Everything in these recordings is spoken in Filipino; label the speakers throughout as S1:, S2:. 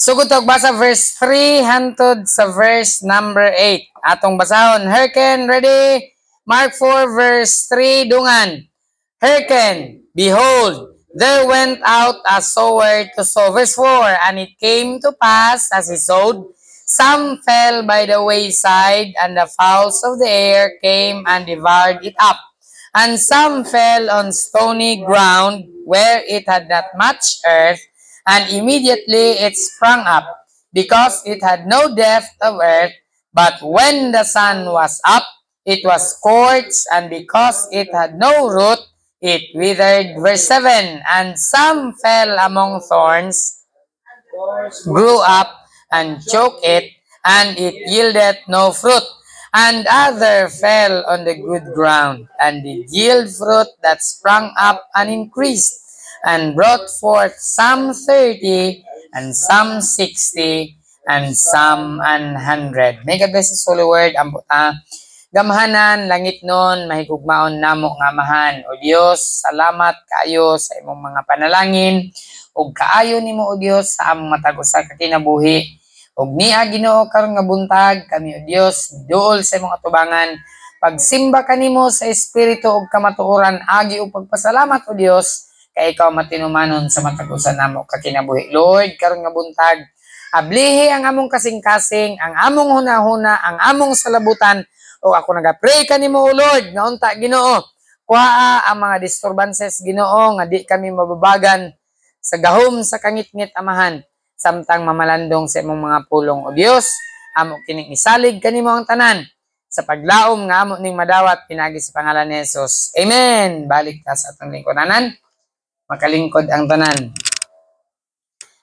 S1: Sugod og basa verse 3 hantod sa verse number 8. Atong basahon. Hearken, ready? Mark 4 verse 3 dungan. Hearken, behold, there went out a sower to sow. Verse 4, and it came to pass as he sowed, some fell by the wayside, and the fowls of the air came and devoured it up. And some fell on stony ground where it had not much earth, and immediately it sprang up, because it had no depth of earth. But when the sun was up, it was scorched, and because it had no root, it withered. Verse 7, and some fell among thorns, grew up, and choked it, and it yielded no fruit. And other fell on the good ground, and did yield fruit that sprang up and increased, and brought forth some 30, and some 60, and some 100. May God bless His holy word. Gamhanan, langit nun, mahigugmaon namo nga amahan. O Dios, salamat kaayo sa imong mga panalangin. O kaayo nimo o Dios sa among matag usa ka kinabuhi. Og niya Ginoo karon nga buntag kami o Dios duol sa imong atubangan, pagsimba kanimo sa espiritu ug kamatuoran, agi og pagpasalamat o Dios kay ikaw matinumanon sa matag-usa namo ka kinabuhi. Lord, karon nga buntag ablihi ang among kasing-kasing, ang among hunahuna, ang among salabutan. O ako nagapray kanimo o Lord nga unta Ginoo, kuhaa ang mga disturbances Ginoo nga di kami mababagan sa gahom sa kangit-ngit amahan, samtang mamalandong sa imong mga pulong o Dios, amo kining isalig kanimo ang tanan sa paglaom nga amo ning madawat pinagi sa pangalan ni Jesus. Amen. Balik ta sa atong lingkudanan, makalingkod ang tanan.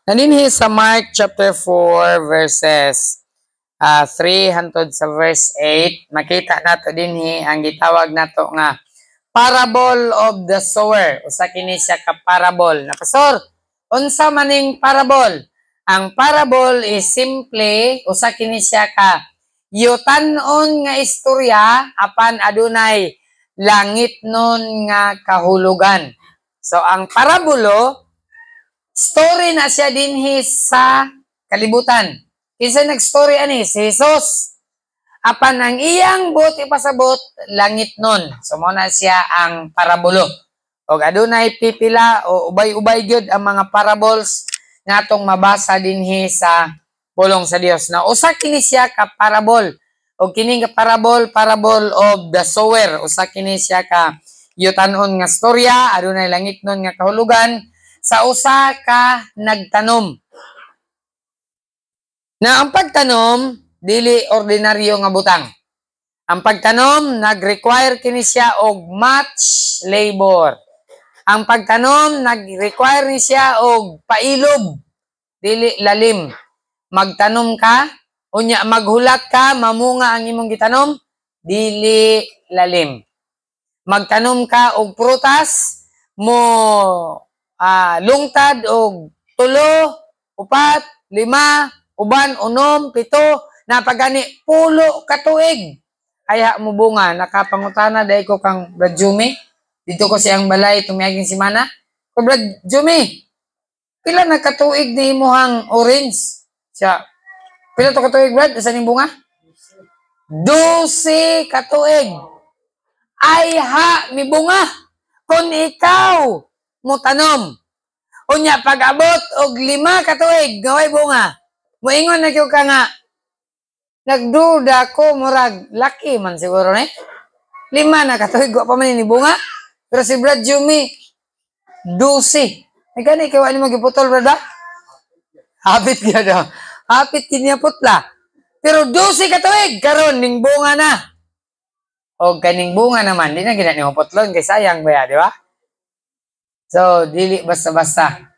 S1: Naninhi sa Mark chapter 4 verses 3 hantod sa verse 8, makita nato dinhi ang gitawag nato nga parable of the sower. Usa kini siya ka parable. Na pastor, unsa maning parable? Ang parable is simply usa kini siya ka yutan-on nga istorya apan adunay langit nun nga kahulugan. So ang parabolo story na siya dinhi sa kalibutan. Kinsa nag-story ani? Si Jesus. Apan ang iyang buti pasabot langit nun. So mo na siya ang parabolo. Og adunay pipila o ubay-ubay gyud ang mga parables natong mabasa dinhi sa pulong sa Dios. Na usa kini siya ka parable. O kini nga parable of the sower. Usa kini siya ka yutan-on nga storya, adunay langit nun nga kahulugan sa usa ka nagtanom. Na ang pagtanom dili ordinaryo nga butang. Ang pagtanom nag-require kini siya og much labor. Ang pagtanom nag-require ni siya og pailob, dili lalim. Magtanom ka, unya maghulat ka, mamunga ang imong gitanom, dili lalim. Magtanom ka og prutas, mo lungtad og 3, 4, 5, uban, 6, 7, napagani pulo ka tuig. Kaya mo bunga, nakapangutana dahil ko kang Brad Jumi. Dito ko siyang balay, tumiyagin si Mana. Ko Brad Jumi, pila na katuig ni imuhang orange? Siya, pila to katuig Brad? Asan yung bunga? 12 katuig. Ay ha, mi bunga. Kung ikaw mo tanom. Unya, pag-abot og 5 katuig, gaway bunga. Muingon na ka nga, nagduda ko, murag, laki man siguro ne. 5 na katuig, wa pa man ni bunga. Pero si Brad Jumi, 12. May gani, kayo ano magiputol, brada? Hapit ka daw. Hapit kiniya putla. Pero 12 katuig, karon ning bunga na. O kaning bunga naman, di na ginani mo putlon, kay sayang ba ya, di ba? So, dili basta-basta.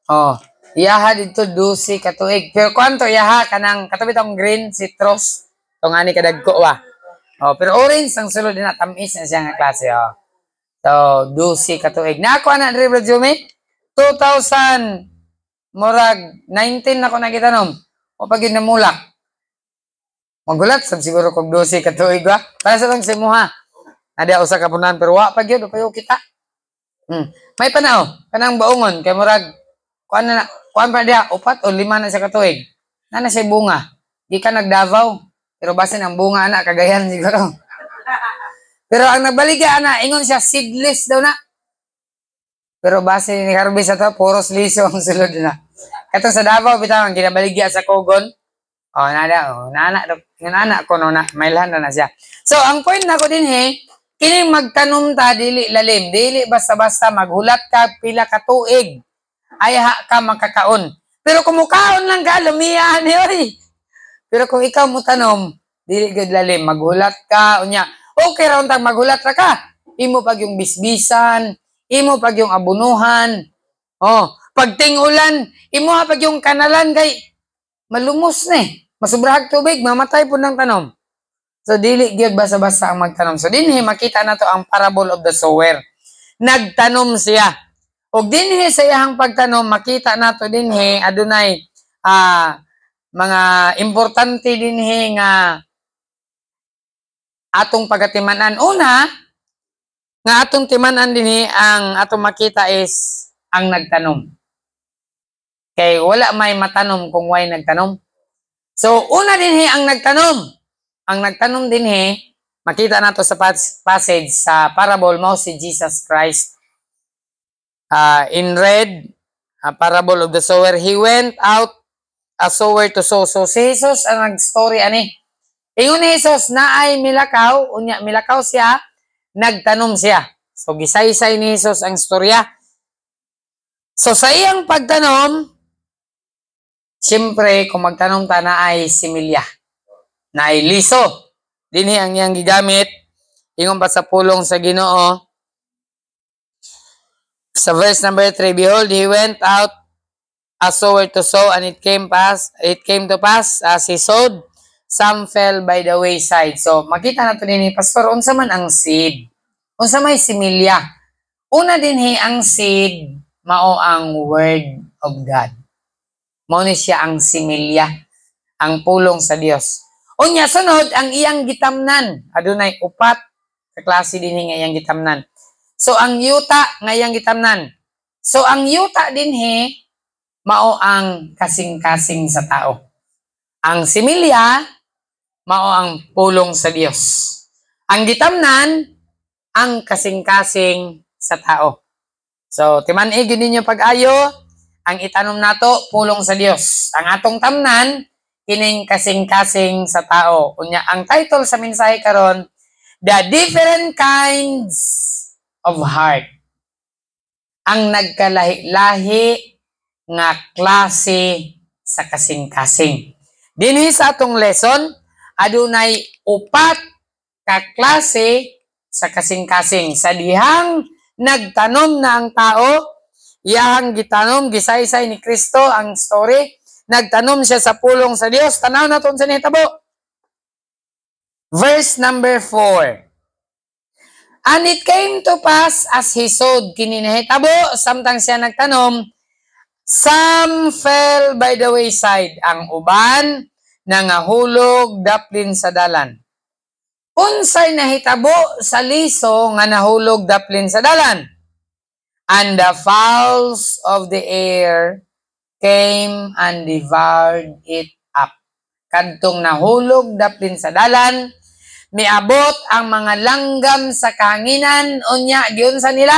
S1: Oh, iyaha dito 12 katuig. Pero kwanto iyaha kanang katabi tong green citrus, tong ani kadagko ba. Oh, pero orange ang sulod na tamis na siya nga klase oh. So, 12 katuig. Na ako ana diri Brad Jumi, 2000 murag 19 na ko nagitanom. O pag namulak. Magulat sab siguro kog 12 katuig ba. Para sa lang si muha. Ada usa ka punan pero wa pa gyud payo kita. May panao kanang baungon kay murag kuan pa dia, 4 o 5 na sa katuig. Na siya bunga. Di ka nagdavaw. Pero basin ang bunga na, Cagayan siguro. Pero ang nagbaligya na, ingon siya, seedless daw na. Pero base ni Harvey sa to, puros liso ang sulod na. Katong sa Davao, bitawang ginabaligya sa Kogon. Nana ko no na, mailhan na siya. So, ang point na ko din kining magtanom ta, dili lalim. Dili basta-basta maghulat ka, pila ka tuig. Ay ka makakaon. Pero kung mukaon lang ka, lumiyahan oy. Pero kung ikaw mo tanom, dili gud lalim, maghulat ka, unya. Okay ra untang maghulat ra ka. Imo pag yung bisbisan, imo pag yung abunuhan. Pag ting-ulan, imo pag yung kanalan kay malumos na Masubrahag tubig, mamatay po ng tanom. So, dili gyud basta-basta ang magtanom. So, dinhi makita na to ang parable of the sower. Nagtanom siya. Og dinhi sa iyang pagtanom, makita na to dinhi adunay mga importante dinhi nga atong pagatimanan. Una, nga atong timanan dinhi ang atong makita is ang nagtanom. Kay wala may matanom kung way nagtanom. So, una dinhi ang nagtanom. Ang nagtanom dinhi, makita nato sa passage sa parable mo si Jesus Christ. In red, parable of the sower, he went out a sower to sow. So, si Jesus ang nag-story ani. Ingon ni Jesus na ay milakaw, unya milakaw siya, nagtanom siya. So, gisaysay ni Jesus ang storya. So, sa iyang pagtanom, siyempre, kung magtanom ta na ay similya, na ay liso. Dinhi ang iyang gigamit. Ingon pa sa pulong sa Ginoo. Sa verse number 3, behold, he went out a sower to sow, and it came to pass, as he sowed, some fell by the wayside. So, makita nato dinhi, Pastor, unsa man ang seed? Unsa may similya? Una dinhi ang seed, mao ang word of God. Mao ni siya ang similya, ang pulong sa Dios. Unya sunod ang iyang gitamnan, adunay 4 ka klase dinhi nga iyang gitamnan. So ang yuta nga iyang gitamnan. So ang yuta dinhi mao ang kasing-kasing sa tao. Ang similya mao ang pulong sa Dios. Ang gitamnan ang kasing-kasing sa tao. So timan-ig ninyo pag-ayo, ang itanom nato pulong sa Dios. Ang atong tamnan kining kasing-kasing sa tao. Unya ang title sa mensahe karon, The Different Kinds of Heart. Ang nagkalahi-lahi nga klase sa kasing-kasing. Dinhi sa atong lesson, adunay 4 ka klase sa kasing-kasing. Sa dihang nagtanom na ang tao, iyang gitanom, gisaysay ni Kristo ang story. Nagtanom siya sa pulong sa Dios. Tanaw naton sa nahitabo. Verse number 4. And it came to pass as he sowed, kini nahitabo, samtang siya nagtanom, some fell by the wayside. Ang uban nangahulog daplin sa dalan. Unsay nahitabo sa liso nga nahulog daplin sa dalan? And the fowls of the air came and devoured it up. Kadtong nahulog daplin sa dalan, miabot ang mga langgam sa kahanginan, unya giunsa nila,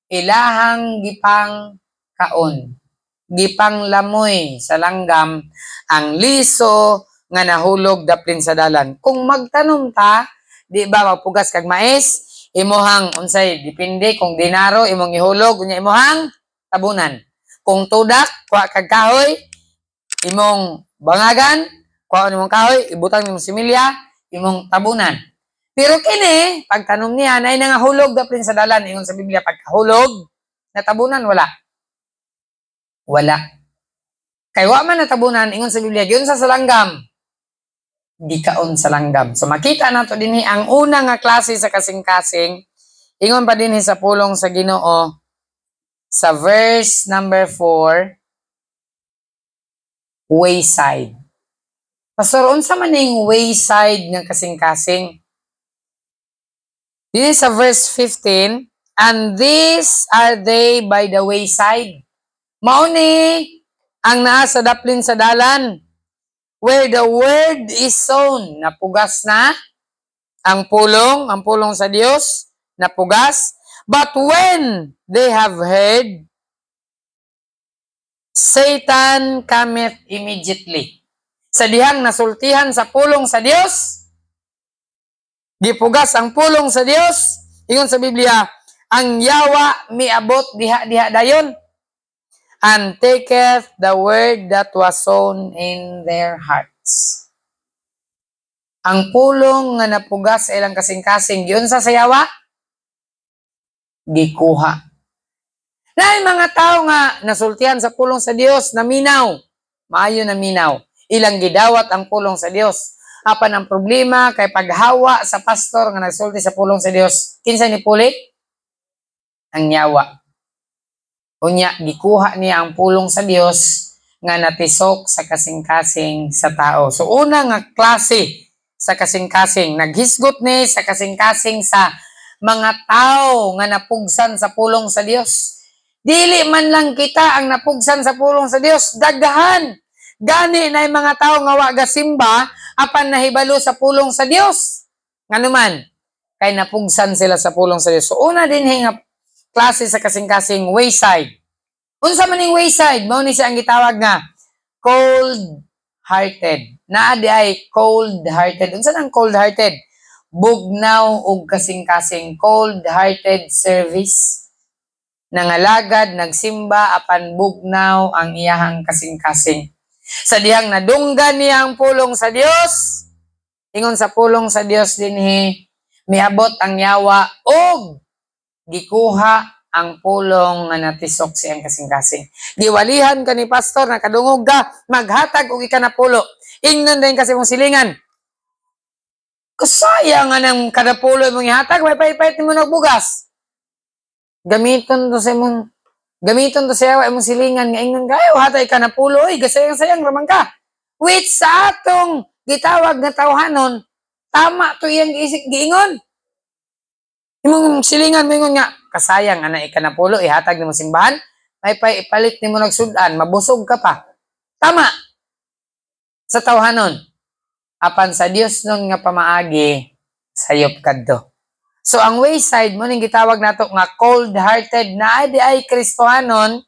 S1: ilahang gipang kaon. Gipang lamoy sa langgam ang liso nga nahulog daplin sa dalan. Kung magtanom ta, di ba magpugas kag mais, imuhang unsay depende kung dinaro imong ihulog unya imuhang tabunan. Kung tudak, kuha kag kahoy, imong bangagan, kuha imong kahoy, ibutang imong similya, imong tabunan. Pero kini, pagtanom niya, ay nangahulog daplin sa dalan. Ingon sa Biblia, pagkahulog, natabunan, wala. Wala. Kay wa man natabunan, ingon sa Biblia, yun sa langgam, di kaon sa langgam. So makita nato dinhi ang una nga klase sa kasing-kasing, ingon pa dinhi sa pulong sa Ginoo, sa verse number 4, wayside. Pastor, unsa man ning wayside nga kasing-kasing? Dito sa verse 15, and these are they by the wayside. Mao ni ang naa sa daplin sa dalan. Where the word is sown, napugas na ang pulong sa Dios, napugas. But when they have heard, Satan cometh immediately. Sa dihang nasultihan sa pulong sa Dios, gipugas ang pulong sa Dios, ingon sa Biblia, ang yawa miabot diha-diha dayon, and taketh the word that was sown in their hearts. Ang pulong nga napugas sa ilang kasing-kasing, giun sa sayawa, gikuha. Na mga tao nga nasultihan sa pulong sa Dios, naminaw, maayo naminaw, ilang gidawat ang pulong sa Dios. Apan ang problema kay paghawa sa pastor nga nagsulti sa pulong sa Dios, kinsa ni puli? Ang yawa. Unya, gikuha niya ang pulong sa Dios nga natisok sa kasing-kasing sa tao. So, una nga klase sa kasing-kasing, naghisgot ni sa kasing-kasing sa mga tao nga napugsan sa pulong sa Dios. Dili man lang kita ang napugsan sa pulong sa Dios, dagdahan. Gani na yung mga tao nga wa gasimba apan nahibalo sa pulong sa Dios. Nganuman, kay napugsan sila sa pulong sa Dios. So, una din nga klase sa kasing-kasing wayside. Unsa man ning wayside, mao ni siya ang gitawag nga cold-hearted. Naa di ay cold-hearted. Unsa nang cold-hearted? Bugnaw og kasing-kasing, cold-hearted service. Nangalagad, nagsimba apan bugnaw ang iyahang kasing-kasing. Sa dihang nadunggan niya ang pulong sa Dios, ingon sa pulong sa Dios dinhi miabot ang yawa og gikuha ang pulong nga natisok siyang kasing-kasing. Giwalihan ka ni pastor, nakadungog ka, maghatag og ika na pulo. Ingnon din kasi mong silingan. Kusaya nga ng kada pulo mong ihatag, may pait-pait mo nagbugas. Gamiton to sa yawa imong silingan nga ingnon kayo, hatay ka na pulo, gasayang-sayang ramang ka. Which sa atong gitawag na tawhanon, tama to iyang giingon. Imong silingan mo ingon nga, kasayang ana ika na pulo, ihatag nimo simbahan, may ipalit nimo nagsudan, mabusog ka pa. Tama. Sa tawhanon. Apan sa Dios nun nga pamaagi, sayop kadto. So ang wayside mo ning gitawag nato nga cold-hearted, na di ay Kristohanon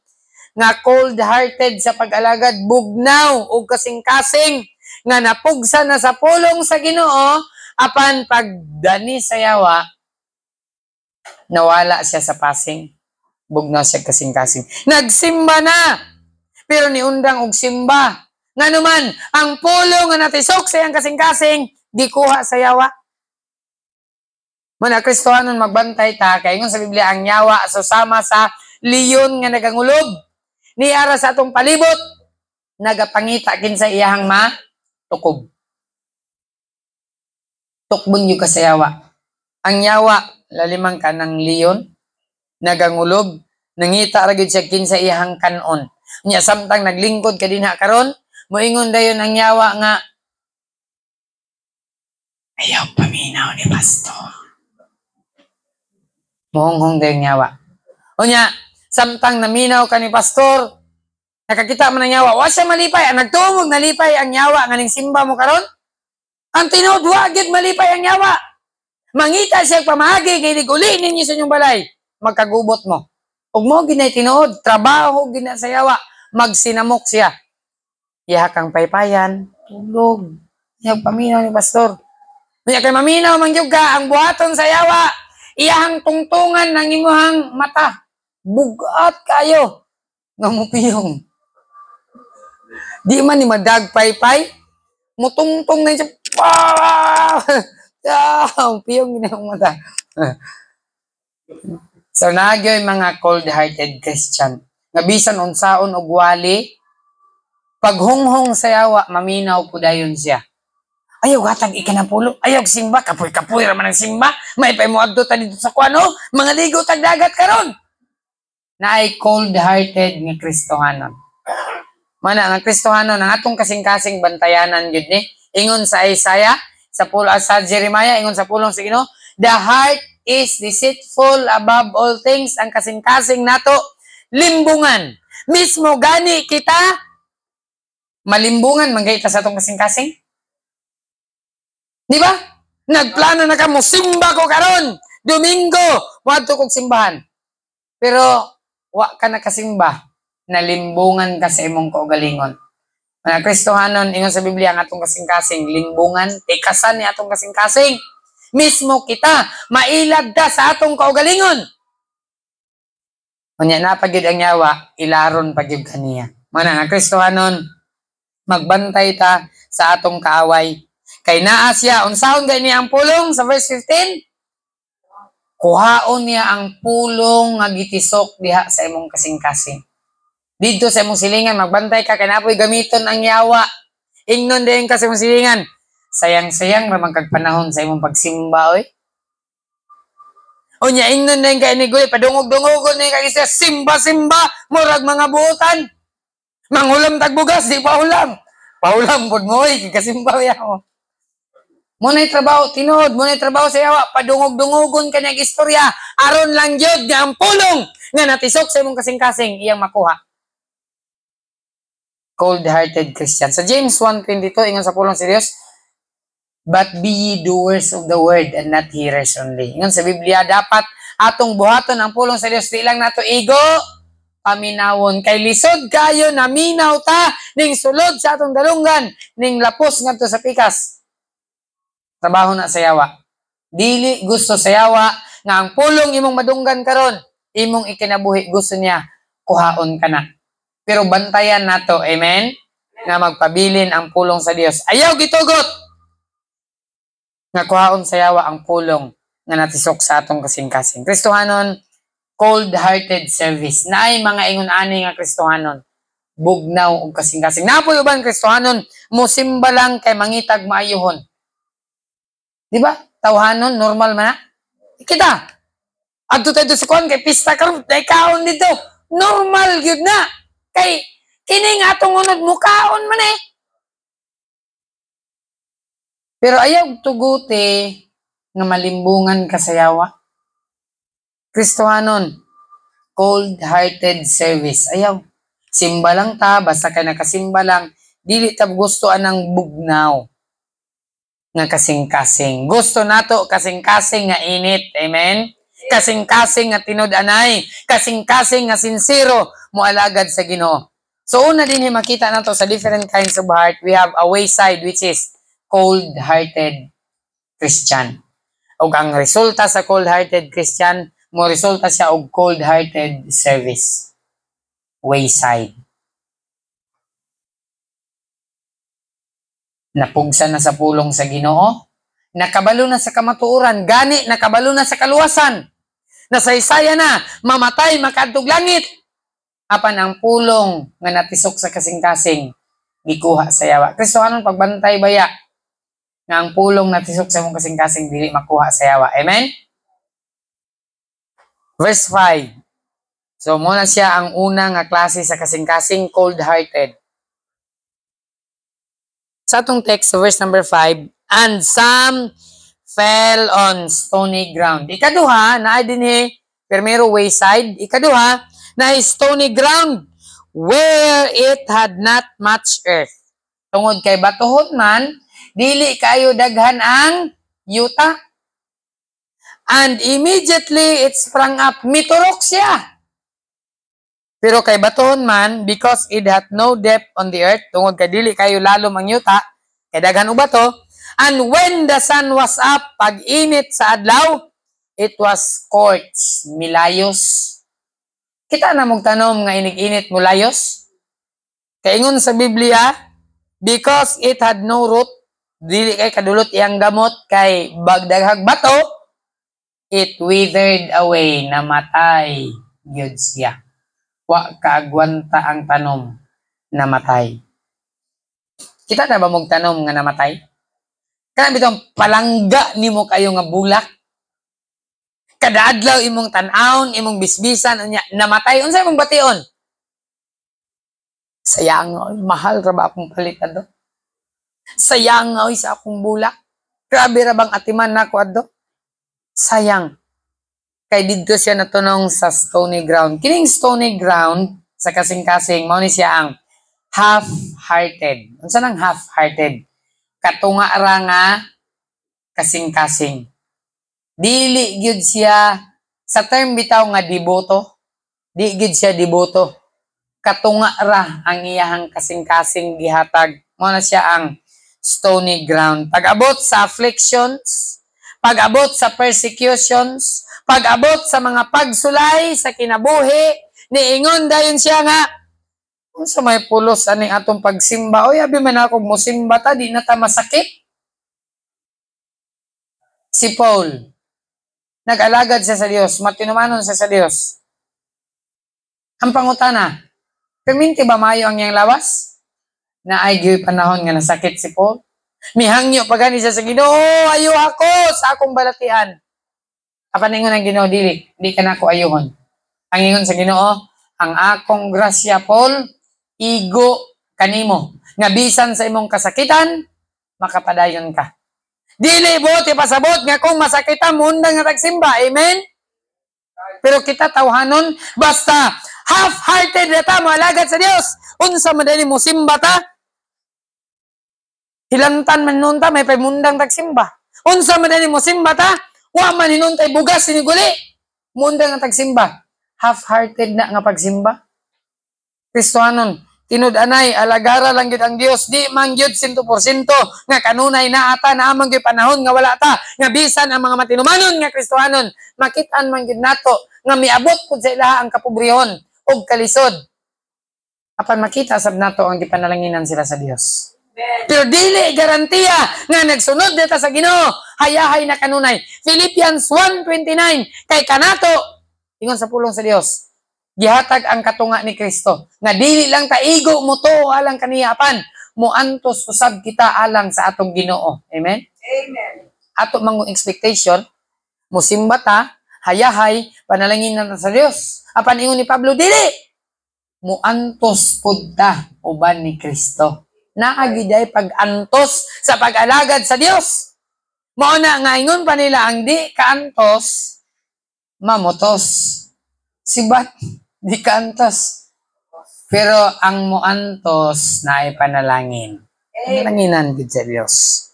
S1: nga cold-hearted sa pag-alagad, bugnaw og kasing-kasing nga napugsa na sa pulong sa Ginoo, apan pagdani sa yawa nawala siya sa passing, bugnaw siya kasing-kasing. Nagsimba na, pero niundang og simba. Nga naman, ang pulong nga natisok sa iyang kasing-kasing, gikuha sa yawa. Muna, Kristohanon magbantay ta, kaya ngon sa Biblia, ang yawa susama sa leon nga nagangulob. Niara sa atong palibot, nagapangita kinsa iyahang tukob. Tukbon yung ka sa yawa. Ang yawa, lalimang ka ng leon, nagangulob, nangita ragid siya kinsa iyahang kanon. Nya samtang naglingkod ka dinha karon, moingon dayon ang yawa nga ayaw paminaw ni pastor. Mohonghong dayon yawa. Unya, samtang naminaw ka ni pastor, nakakita man ang yawa, wa siya malipay, nagtumog nalipay ang yawa nga ning simba mo karon. Ang tinuod wa gid malipay ang yawa. Mangita siya pamagi, kay uli ninyo sa inyong balay, magkagubot mo. Ug mo ginay tinuod, trabaho gina sa yawa, magsinamok siya. Iha kang paypayan, tulog. Iyang paminaw ni pastor. Kaya kay maminaw mangyug ka, ang buhaton sa yawa, iyahang tungtungan ng imuhang mata. Bugat kayo. Ngamupiyong. Di man ni madag paypay, mutungtong na siya. Piyong ginawang mata. So, nagyo yung mga cold-hearted Christian. Nga bisan unsaon og wali, paghunghong sa yawa, maminaw po dayon siya. Ayaw gatag ika na pulo. Ayaw simba, kapoy-kapoy raman ang simba. May pa mo adto ta dito sa kuano, mga ligo tag dagat karon. Na ay cold-hearted nga Kristohanon. Mana ang Kristohanon, ang atong kasing-kasing bantayanan yun ni. Ingon sa Isaiah, sa Jeremiah, ingon sa pulong sa Ginoo, the heart is deceitful above all things, ang kasing-kasing nato limbungan. Mismo gani kita malimbungan manggay ta sa atong kasing-kasing. Di ba? Nagplano na kamo simba ko karon. Domingo, wadto kog simbahan. Pero wa ka nakasimba, nalimbungan ka sa imong kaugalingon. Mga Kristohanon, ingon sa Biblia ang atong kasing-kasing, limbungan, tikasan ni atong kasing-kasing. Mismo kita, mailad ta sa atong kaugalingon. Unya na pagyud ang yawa, ilaron pagyud kaniya. Mga Kristohanon, magbantay ta sa atong kaaway. Kay naa siya, unsahon gani niya ang pulong sa verse 15? Kuhaon niya ang pulong nga gitisok diha sa imong kasing-kasing. Dito sa imong silingan, magbantay ka, kanapoy gamiton ang yawa. Ingnon din ka sa imong silingan. Sayang-sayang ramang kagpanahon sa imong pagsimba, oy. Unya, ingnon din ka inigulit, padungog-dungogon din ka isa, simba-simba, murag mga buutan. Manghulam tagbugas, di pa hulam. Pahulam pod mo, oy, kasimba yaw. Muna'y trabaho, tinood, muna'y trabaho sa yawa, padungog-dungogon ka niyang istorya, aron lang yun nga ang pulong nga natisok sa imong kasing-kasing, iyang makuha. Cold-hearted Christian. Sa James 1:22, ingon sa pulong si Dios, but be ye doers of the word and not hearers only. Ingon sa Biblia, dapat atong buhaton ang pulong sa Dios, di lang nato igo, paminawon. Kay lisod kayo, naminaw ta, ning sulod sa atong dalunggan, ning lapos ngadto sa pikas. Trabaho na sa yawa. Dili gusto sa yawa nga ang pulong imong madunggan karon, imong ikinabuhi gusto niya kuhaon ka na. Pero bantayan nato, amen? Nga magpabilin ang pulong sa Dios. Ayaw gitugot nga kuhaon sa yawa ang pulong nga natisok sa atong kasing-kasing. Kristohanon, cold-hearted service. Naay mga ingon-ani nga Kristohanon, bugnaw og kasing-kasing. Napoy uban Kristohanon, musimba lang kay mangitag maayuhon. Di ba? Tawhanon, normal man na. Kita. Adto tayo sa kuwan, kay pista karon, day kaon dito. Normal yun na. Kay, kining atong unod mo kaon man eh. Pero ayaw tuguti nga malimbungan ka sa yawa. Kristohanon, cold-hearted service. Ayaw. Simba lang ta, basta ka nakasimba lang. Dili ta gusto anang bugnaw nga kasing-kasing. Gusto nato kasing-kasing nga init. Amen? Kasing-kasing nga tinud-anay. Kasing-kasing nga sincero moalagad sa Ginoo. So una din makita nato sa different kinds of heart, we have a wayside which is cold-hearted Christian. Og ang resulta sa cold-hearted Christian, mo resulta siya og cold-hearted service. Wayside. Napugsa na sa pulong sa Ginoo, nakabalo na sa kamatuoran, gani nakabalo na sa kaluwasan, nasaysaya na, mamatay, makadtog langit. Apan ang pulong nga natisok sa kasing-kasing, gikuha sa yawa. Kristohanon, pagbantay baya, nga ang pulong natisok sa mong kasing-kasing, dili makuha sa yawa. Amen? Verse 5. So, muna siya ang una nga klase sa kasing-kasing, cold-hearted. Sa atong text, verse number 5, and some fell on stony ground. Ikaduha, naay din primero wayside. Ikaduha, na stony ground, where it had not much earth. Tungod kay batuhon man, dili kayo daghan ang yuta. And immediately it sprang up. Miturok siya. Pero kay batuhon man, because it had no depth on the earth, tungod kay dili kayo lalom ang yuta, kay daghan og bato, and when the sun was up, pag init sa adlaw, it was scorched, milayos. Kita na mong tanom nga inig-init mulayos. Kay ingon sa Biblia, because it had no root, dili kay kadulot iyang gamot, kay bagdaghag bato, it withered away, namatay gyud siya. Wa kaagwanta ang tanom, namatay. Kita na ba mong tanom nga namatay? Kana bitong palangga nimo kayo nga bulak. Kada adlaw imong tan-awon, imong bisbisan unya namatay. Unsa imong bation? Sayang, mahal ra ba akong palit adto? Sayang sa akong bulak. Grabe ra bang atiman nako adto? Sayang. Kay didto siya natunong sa stony ground. Kining stony ground sa kasing-kasing, mao ni siya ang half-hearted. Unsa nang half-hearted? Katunga ra nga kasing-kasing. Dili gyud siya sa term bitaw nga deboto. Di gyud siya deboto. Katunga ra ang iyahang kasing-kasing gihatag. Mao na siya ang stony ground. Pag-abot sa afflictions, pag-abot sa persecutions, pag-abot sa mga pagsulay sa kinabuhi, niingon dayon siya nga, kung sa may pulos ani atong pagsimba, oy abi man ako mosimba ta, di na ta masakit. Si Paul, nag-alagad siya sa Dios, matinumanon siya sa Dios. Ang pangutana, perminti ba maayo ang iyang lawas? Na ay gyud panahon nga nasakit si Paul. Mihangyo pa gani siya sa Ginoo, ayo ako sa akong balatian. Apan ingon ang Ginoo, dili ka na ako ayuhon. Ang ingon sa Ginoo, ang akong grasya Paul, igo kanimo. Nga bisan sa imong kasakitan, makapadayon ka. Dili buti pasabot nga kung masakitan mundang nga tagsimba. Amen? Pero kita tawhanon, basta half-hearted na ta, malagad sa Dios. Unsa man dali mo simba ta? Hilantan man nun ta, may pamundang tagsimba. Unsa man dali mo simba ta? Wa man hinuntay bugas siniguli. Mundang nga tagsimba. Half-hearted na nga pagsimba. Kristohanon, tinud-anay, alagara lang gyud ang Dios, di man gyud 100% nga kanunay na ata na amang gyud panahon nga wala ta, nga bisan ang mga matinumanon nga Kristohanon, makit-an man gyud nato nga miabot pud sa ilaha ang kapobrehon ug kalisod. Apan makita sab nato ang gipanalanginan sila sa Dios. Pero dili garantiya nga nagsunod dita sa Ginoo, hayahay na kanunay. Philippians 1:29, kay kanato ingon sa pulong sa Dios, gihatag ang katunga ni Kristo nga dili lang ta igo mo to alang kaniya, apan muantos usab kita alang sa atong Ginoo. Amen. Amen. Ato mang expectation musimba ta, hayahay, panalangin na sa Dios. Apan ingon ni Pablo, dili muantos pud ta uban ni Kristo. Naagiday pag-antos sa pag-alagad sa Dios. Mao na nga ingon pa nila, ang di kaantos mamotos. Sibat di kaantos. Pero ang muantos na ay panalangin. Panalanginan gid sa Dios.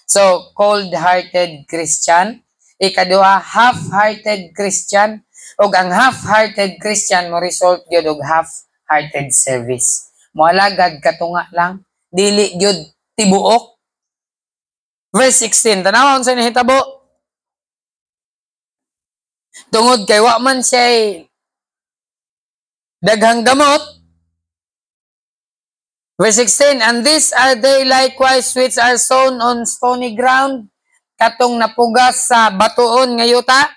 S1: So, cold-hearted Christian, ikaduha half-hearted Christian, ug ang half-hearted Christian mo result gyud og half-hearted service. Moalagad katunga lang, dili gyud tibuok. Verse 16, tanawon sa nahitabo. Tungod kay wa man siya daghang gamot. Verse 16, and these are they likewise which are sown on stony ground, katong napugas sa batuon nga yuta.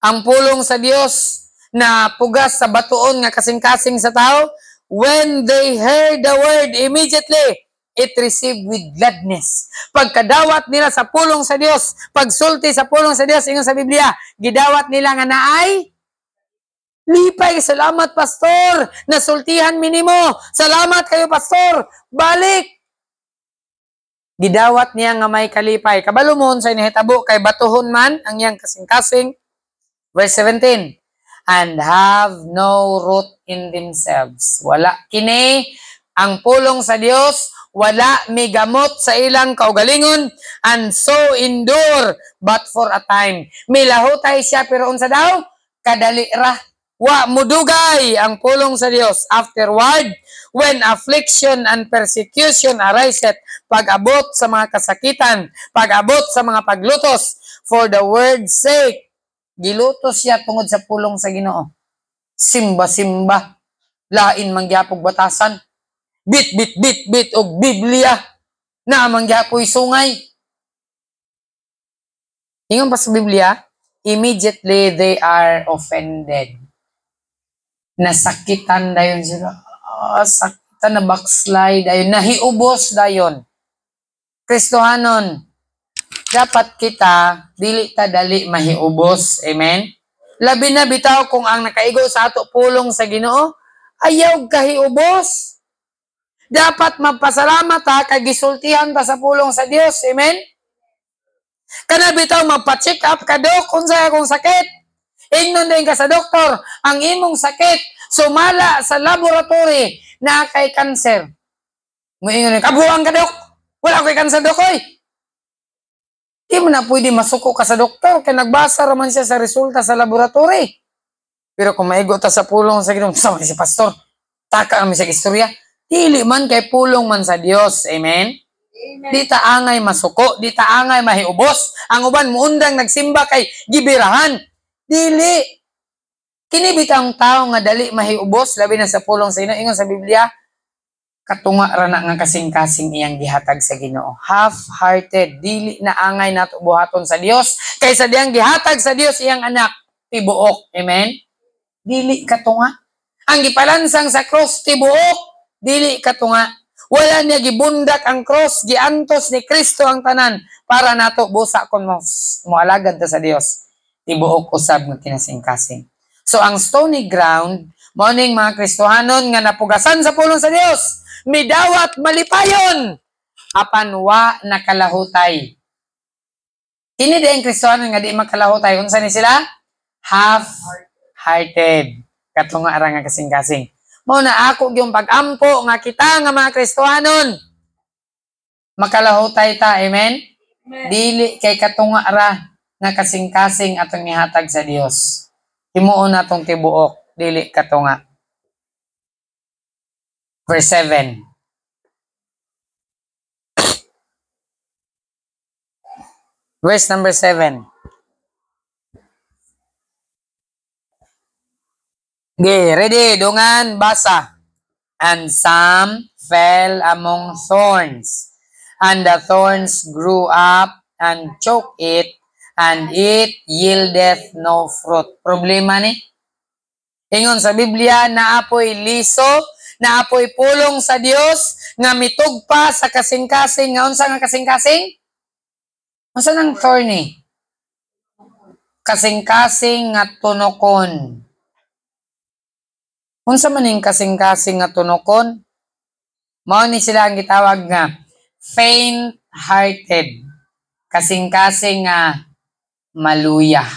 S1: Ang pulong sa Dios na pugas sa batuon nga kasing-kasing sa tao, when they heard the word, immediately it received with gladness. Pagkadawat nila sa pulong sa Dios, pagsulti sa pulong sa Dios, ingon sa Biblia, gidawat nila nga naay lipay. Salamat, pastor, nasultihan minimo. Salamat kayo, pastor, balik. Gidawat niya nga may kalipay. Kabalumon sa inihitabo kay batuhon man ang iyang kasing-kasing. Verse 17, and have no root in themselves. Wala kini ang pulong sa Dios, wala migamot sa ilang kaugalingon, and so endure but for a time. Milahutay siya pero unsa daw? Kadali ra. Wa mudugay ang pulong sa Dios. Afterward, when affliction and persecution ariseth, pag-abot sa mga kasakitan, pag-abot sa mga paglutos, for the word's sake, gilutos siya tungod sa pulong sa Ginoo. Simba-simba, lain mangyapog batasan, bit og Biblia na mangyapoy sungay. Ingon pa sa Biblia, immediately they are offended. Nasakitan dayon sila. Sakitan na backslide dayon, nahiubos dayon. Kristohanon, dapat kita dili ta dali mahiubos. Amen. Labi na bitaw kung ang nakaigo sa ato pulong sa Ginoo ayaw kahiubos. Dapat magpasalamat ta kay gisultihan ta sa pulong sa Dios. Amen. Kana bitaw magpa-check up ka, dok, unsa akong sakit. Ingnon din ka sa doktor, ang imong sakit Sumala sa laboratory na kay cancer. Moingon, kabuang ka, Dok. Wala ko'y cancer, Dok, oy. Di mo na pwede masuko ka sa doktor kaya nagbasa raman siya sa resulta sa laboratory. Pero kung maigo ta sa pulong sa Ginoo, sama si pastor. Taka kami sa istorya. Dili man kay pulong man sa Dios. Amen? Amen. Di ta angay masuko, di ta angay mahiubos. Ang uban muundang nagsimba kay gibirahan. Dili. Kini bitang tao nga dali mahiubos labi na sa pulong sa Ginoo. Ingon sa Biblia, katunga ra na nga kasing-kasing iyang gihatag sa Ginoo. Half-hearted, dili na angay nato buhaton sa Dios kaysa diyang gihatag sa Dios iyang anak tibuok. Amen? Dili katunga. Ang gipalansang sa cross tibuok, dili katunga. Wala niya gibundak ang cross, giantos ni Kristo ang tanan para nato busa kon moalagad ta sa Dios. Tibuok usab nga kinasing-kasing. So ang stony ground, morning mga Kristohanon nga napugasan sa pulong sa Dios, midawat malipayon apan wa nakalahutay. Kini di ang Kristohanon nga di makalahutay, unsa ni sila? Half-hearted. Katunga ra nga kasing-kasing. Mao na ako yung pag-ampo nga kita nga mga Kristohanon. Makalahutay ta, amen? Amen. Dili kay katunga ra nga kasing-kasing atong ihatag sa Dios. Himuon natong tibuok, dili katunga. Verse 7. Verse number 7. Okay, ready, dungan, basa. And some fell among thorns, and the thorns grew up and choked it, and it yieldeth no fruit. Problema ni? Ingon sa Biblia, naapoy liso, naapoy pulong sa Dios nga mitugpa sa kasing-kasing. Nga unsa nga kasing-kasing? Unsa nang thorny? Kasing-kasing nga tunokon. Unsa man ning kasing-kasing nga tunokon? Mao ni sila ang gitawag nga faint-hearted. Kasing-kasing nga maluya.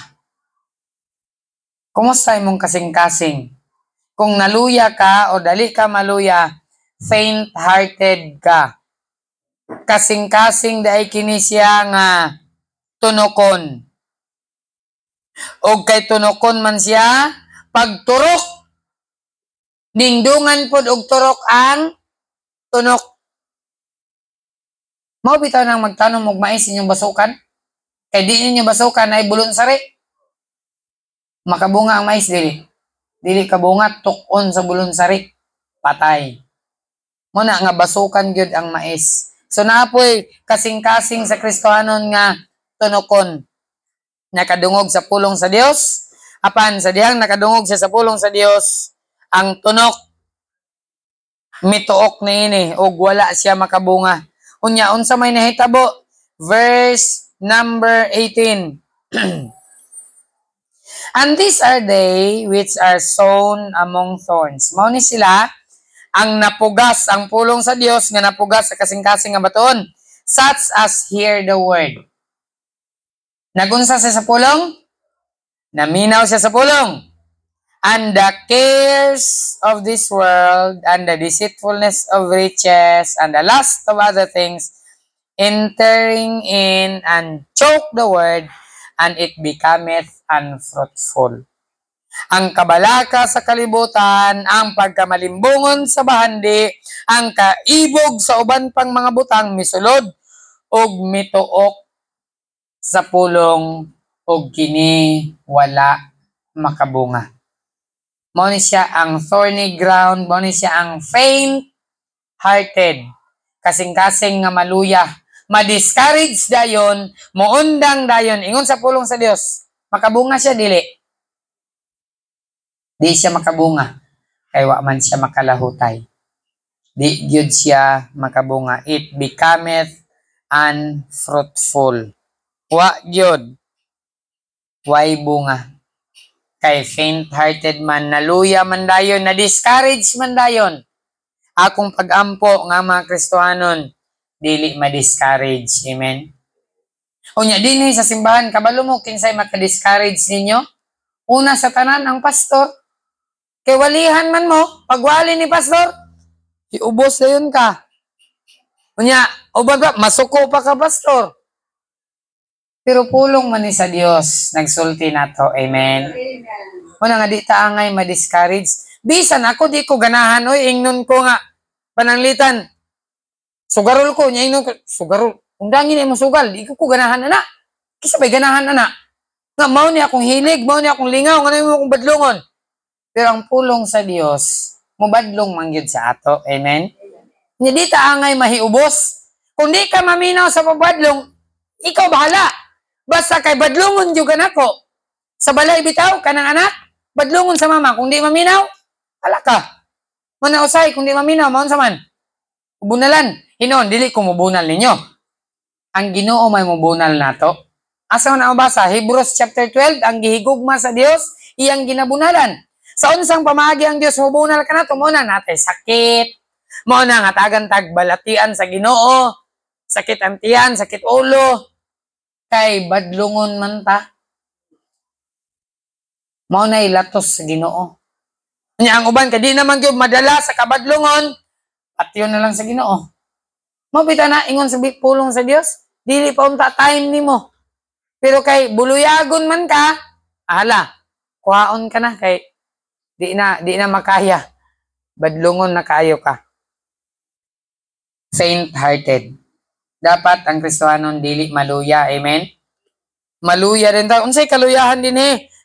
S1: Kumusta imong kasing-kasing? Kung naluya ka o dali ka maluya, faint-hearted ka. Kasing-kasing dai kini siya nga tunokon. O kay tunokon man siya, pagturok, nindungan pod og turok ang tunok. Mao bitaw nang magtanom og mais inyong basukan? Kay di ninyo basukan ay bulon sari. Makabunga ang mais dili. Dili kabunga, tukon sa bulon sari. Patay. Muna nga basukan gyud ang mais. So naapoy kasing-kasing sa Kristohanon nga tunokon. Nakadungog sa pulong sa Dios. Apan sa dihang nakadungog siya sa pulong sa Dios, ang tunok mituok niini og wala siya makabunga. Unya unsa may nahitabo? Verse number 18. And these are they which are sown among thorns. Mao ni sila ang napugas, ang pulong sa Dios nga napugas sa kasing-kasing nga baton. Such as hear the word. Nagunsa siya sa pulong? Naminaw siya sa pulong. And the cares of this world, and the deceitfulness of riches, and the lust of other things, entering in and choke the word, and it becometh unfruitful. Ang kabalaka sa kalibutan, ang pagkamalimbungon sa bahandi, ang kaibog sa uban pang mga butang misulod, og mituok sa pulong, og kini wala makabunga. Mao ni siya ang thorny ground, mao ni siya ang faint-hearted. Kasing-kasing nga maluya. Ma-discourage dayon, muundang dayon, ingon sa pulong sa Dios. Makabunga siya, dili. Di siya makabunga. Kay wa man siya makalahutay. Di gyud siya makabunga. It becometh unfruitful. Wa gyud. Way bunga. Kay faint-hearted man, naluya man dayon, na-discourage man dayon. Akong pag-ampo nga mga Kristohanon, dili ma-discourage. Amen? Unya, din sa simbahan, kabalo mo, kinsay maka-discourage ninyo? Una sa tanan, ang pastor. Kay walihan man mo, pagwali ni pastor, iubos na yun ka. Unya, o ba, masuko pa ka, pastor. Pero pulong man ni sa Dios, nagsulti na to. Amen. Muna nga di taangay ma-discourage. Bisan ako di ko ganahan, oy, ingnon ko nga, pananglitan. Sugarol ko, niya ingnon ko, sugarol. Undangin mo sugal, di ko ganahan, anak. Kisa ba'y ganahan, anak? Nga, mao ni akong hilig, mao ni akong lingaw, nga mo akong badlongon. Pero ang pulong sa Dios, mubadlong mangyud sa ato. Amen? Hindi taangay mahiubos. Kung di ka maminaw sa pabadlong, ikaw bahala. Basta kay badlongon juga nako. Sa balay bitaw kanang anak, badlongon sa mama. Kung di maminaw, ala ka. Manausay kung di maminaw, maun sa man. Ubunalan. Hinon, dili ko mubunal ninyo. Ang Ginoo may mubunal nato. Asa na mabasa? Hebrews chapter 12, ang gihigugma sa Dios, iyang ginabunalan. Sa unsang pamagi ang Dios mubunal ka nato, muna natay sakit. Muna nga tagantag balatian sa Ginoo, sakit ang tiyan, sakit ulo, kay badlungon man ta. Mao na ilatos sa Ginoo. Nya ang uban kay di naman gyud madala sa kabadlungon, at yun na lang sa Ginoo. Mabita na ingon sa pulong sa Dios, dili pa unta time nimo. Pero kay buluyagon man ka, ala, kuhaon ka na kay di na makaya. Badlungon na kayo ka. Faint-hearted. Dapat ang Kristohanon dili maluya. Amen? Maluya rin tayo. Unsay kaluyahan din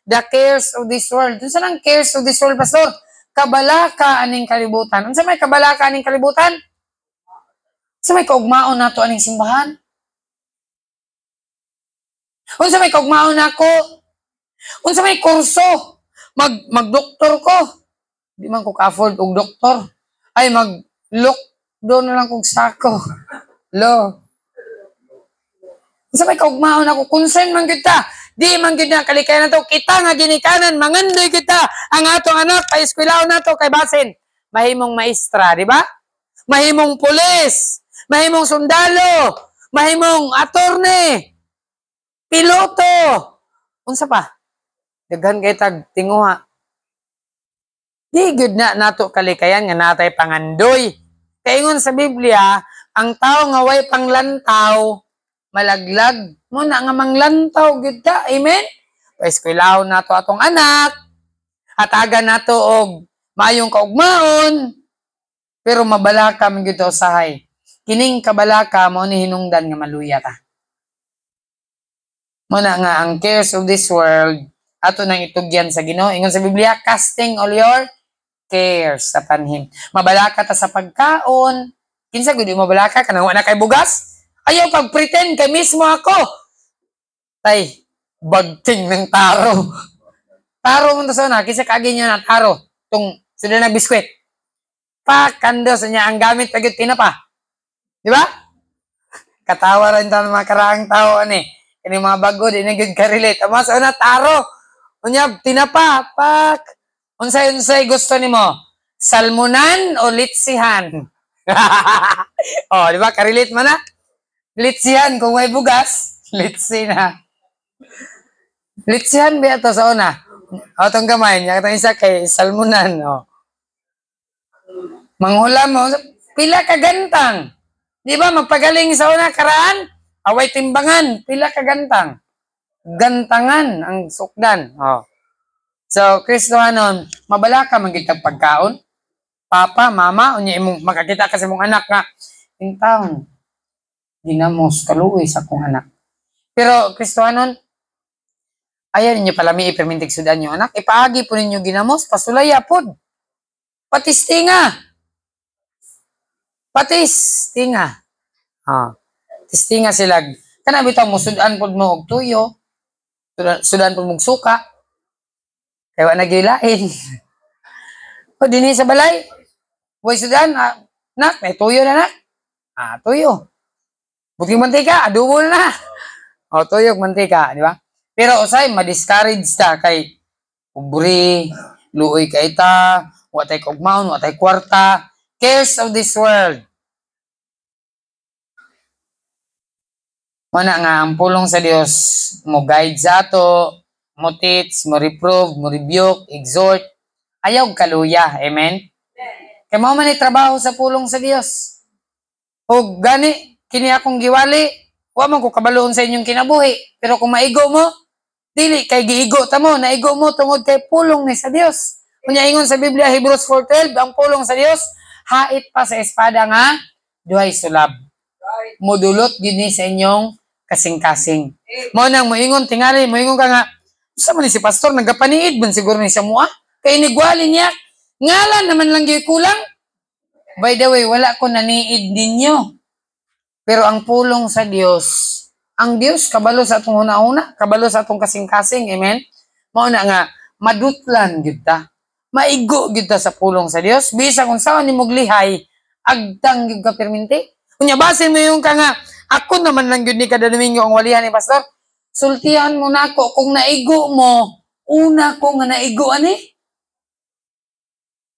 S1: the cares of this world. Unsa nang cares of this world, pastor? Kabalaka aning kalibutan. Unsa may kabalaka aning kalibutan? Unsa may kaugmaon nato aning simbahan? Unsa may kaugmaon nako? Unsa may kurso? Magdoktor ko. Di man ko ka-afford og doktor. Ay mag-look doon na lang kong sako. Lo. Unsa may kaugmaon ako? Concern man kita. Di man gid na kalikayan nato. Kita nga ginikanan, mangandoy kita. Ang atong anak, pa-eskwelaon nato kay basin. Mahimong maestra, di ba? Mahimong pulis. Mahimong sundalo. Mahimong attorney. Piloto. Unsa pa? Daghan kay tag tinguha. Di gud na nato kalikayan nga natay pangandoy. Kaingon sa Biblia, ang tao nga way panglantaw, malaglag mo na nga manglantaw gud ta. Amen? Paeskwelaw nato atong anak, hatagan nato og mayong kaugmaon, pero mabalaka man gud usahay. Kining kabalaka mao ni hinungdan nga maluya ta. Mo na nga ang cares of this world ato nang itugyan sa Ginoo. Ingon sa Biblia, casting all your cares upon Him. Mabalaka ta sa pagkaon. Kinsa gud mabalaka kanang wala kay bugas? Ayaw pag-pretend kay mismo ako. Tay, bagting ng taro. Taro man to sa na, kinsa kaagi niya na taro. Tung sila na biskwit. Pakando sa niya ang gamit pagit tinapa. Di ba? Katawa rin tayo ng mga karaang tao ani. Kani mga bago di na gud ka-relate. Ama sa una taro. Unya tinapa, pak. Unsay gusto nimo? Salmonan o litsihan? Oh, di ba? Ka-relate man na? Litsihan kung may bugas, litsi na. Litsihan ba ito sa una? O, itong gamay niya. Itong isa kay salmonan. O. Manghulam mo. Pila ka gantang. Di ba? Magpagaling sa una karaan. Away timbangan. Pila ka gantang. Gantangan ang sukdan. O. So, Kristohanon, mabala ka magkita pagkaon. Papa, mama, unya imong makakita kasi mong anak nga. In town, ginamos kaluoy sa akong anak. Pero, Kristohanon, ayaw ninyo palami ipermintig sudan yung anak. Ipaagi po ninyo ginamos, pasulaya po. Patistinga. Patistinga. Tistinga sila. Kana bitaw mo, sudan po mo og tuyo. Sudan po mong suka. Kaya nagilain. O, dini sa balay. Huwag sudan, nak, may tuyo na nak. Tuyo. Buting mantika, adobo na. O, tuyo, mantika, di ba? Pero usay, ma-discourage ta kay ubri, luoy kay ta, watay kogmaon, watay kwarta, cares of this world. Mana nga, ang pulong sa Dios, mo guide sa ato, mo teach, mo reprove, mo rebuke, exhort, ayaw kaluya. Amen? Kaya mao man trabaho sa pulong sa Dios. O gani, kini akong giwali, wa man ko kabaloon sa inyong kinabuhi. Pero kung maigo mo, dili kay giigo ta mo, naigo mo tungod kay pulong ni sa Dios. Kunya ingon sa Biblia, Hebrews 4:12, ang pulong sa Dios, hait pa sa espada nga, duhay sulab. Modulot gid ni sa inyong kasing-kasing. Mo nang moingon tingali, moingon ka nga, sa man si pastor nagapaniid man siguro ni sa mua, kay inigwali niya, ngalan naman lang gyud kulang. By the way, wala ko naniid ninyo. Pero ang pulong sa Dios, ang Dios kabalo sa atong una-una, kabalo sa atong kasing-kasing, amen? Mao na nga madutlan gyud ta. Maigo gyud ta sa pulong sa Dios. Bisa kung saan nimog lihay, agtang gyud ka perminti. Unya basin mo yung ka nga, ako naman lang gyud ni kada Domingo ang walihan ni pastor. Sultihan mo na ako kung naigo mo. Una ko nga naigo ani.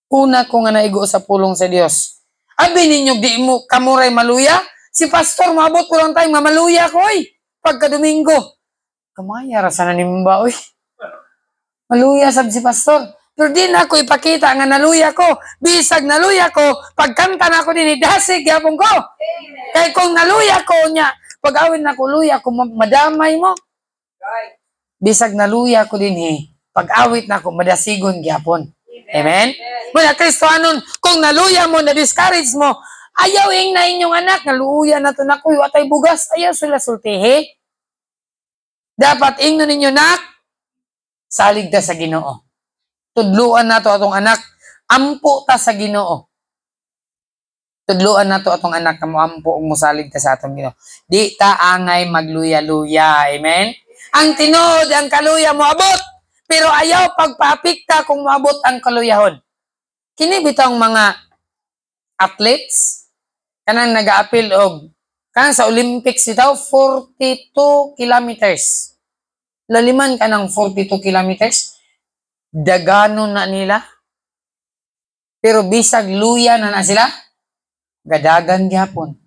S1: Una ko nga naigo sa pulong sa Dios. Abi ninyo di mo kamuray maluya? Si pastor maabot ko lang tayo mamaluya ko oy. Pagka Domingo. Kamaya ra sana nimba oy. Maluya sab si pastor. Pero di na ako ipakita nga naluya ko. Bisag naluya ko, pagkanta na ako din, idasig yapon ko. Kaya kung naluya ko niya, pag-awin na ko luya ko, madamay mo. Bisag naluya ko din pag-awit na ko, madasigon gyapon. Amen? Muna Kristohanon, kung naluya mo, na-discourage mo, ayaw na inyong anak, naluya na to na ko, watay bugas, ayaw sila sultihi. Dapat ingno ninyo nak, salig ta sa Ginoo. Tudluan na to atong anak, ampo ta sa Ginoo. Tudluan na to atong anak, ampo ug mosalig ta sa atong Ginoo. Di ta angay magluya-luya. Amen? Ang tinuod, ang kaluya mo abot. Pero ayaw pagpaapikta kung maabot ang kaluyahon. Kini bitong mga athletes, kanang nag-aapil og, kanang sa Olympics itaw, 42 kilometers. Laliman ka ng 42 kilometers, dagano na nila. Pero bisag luya na sila, gadagan gihapon.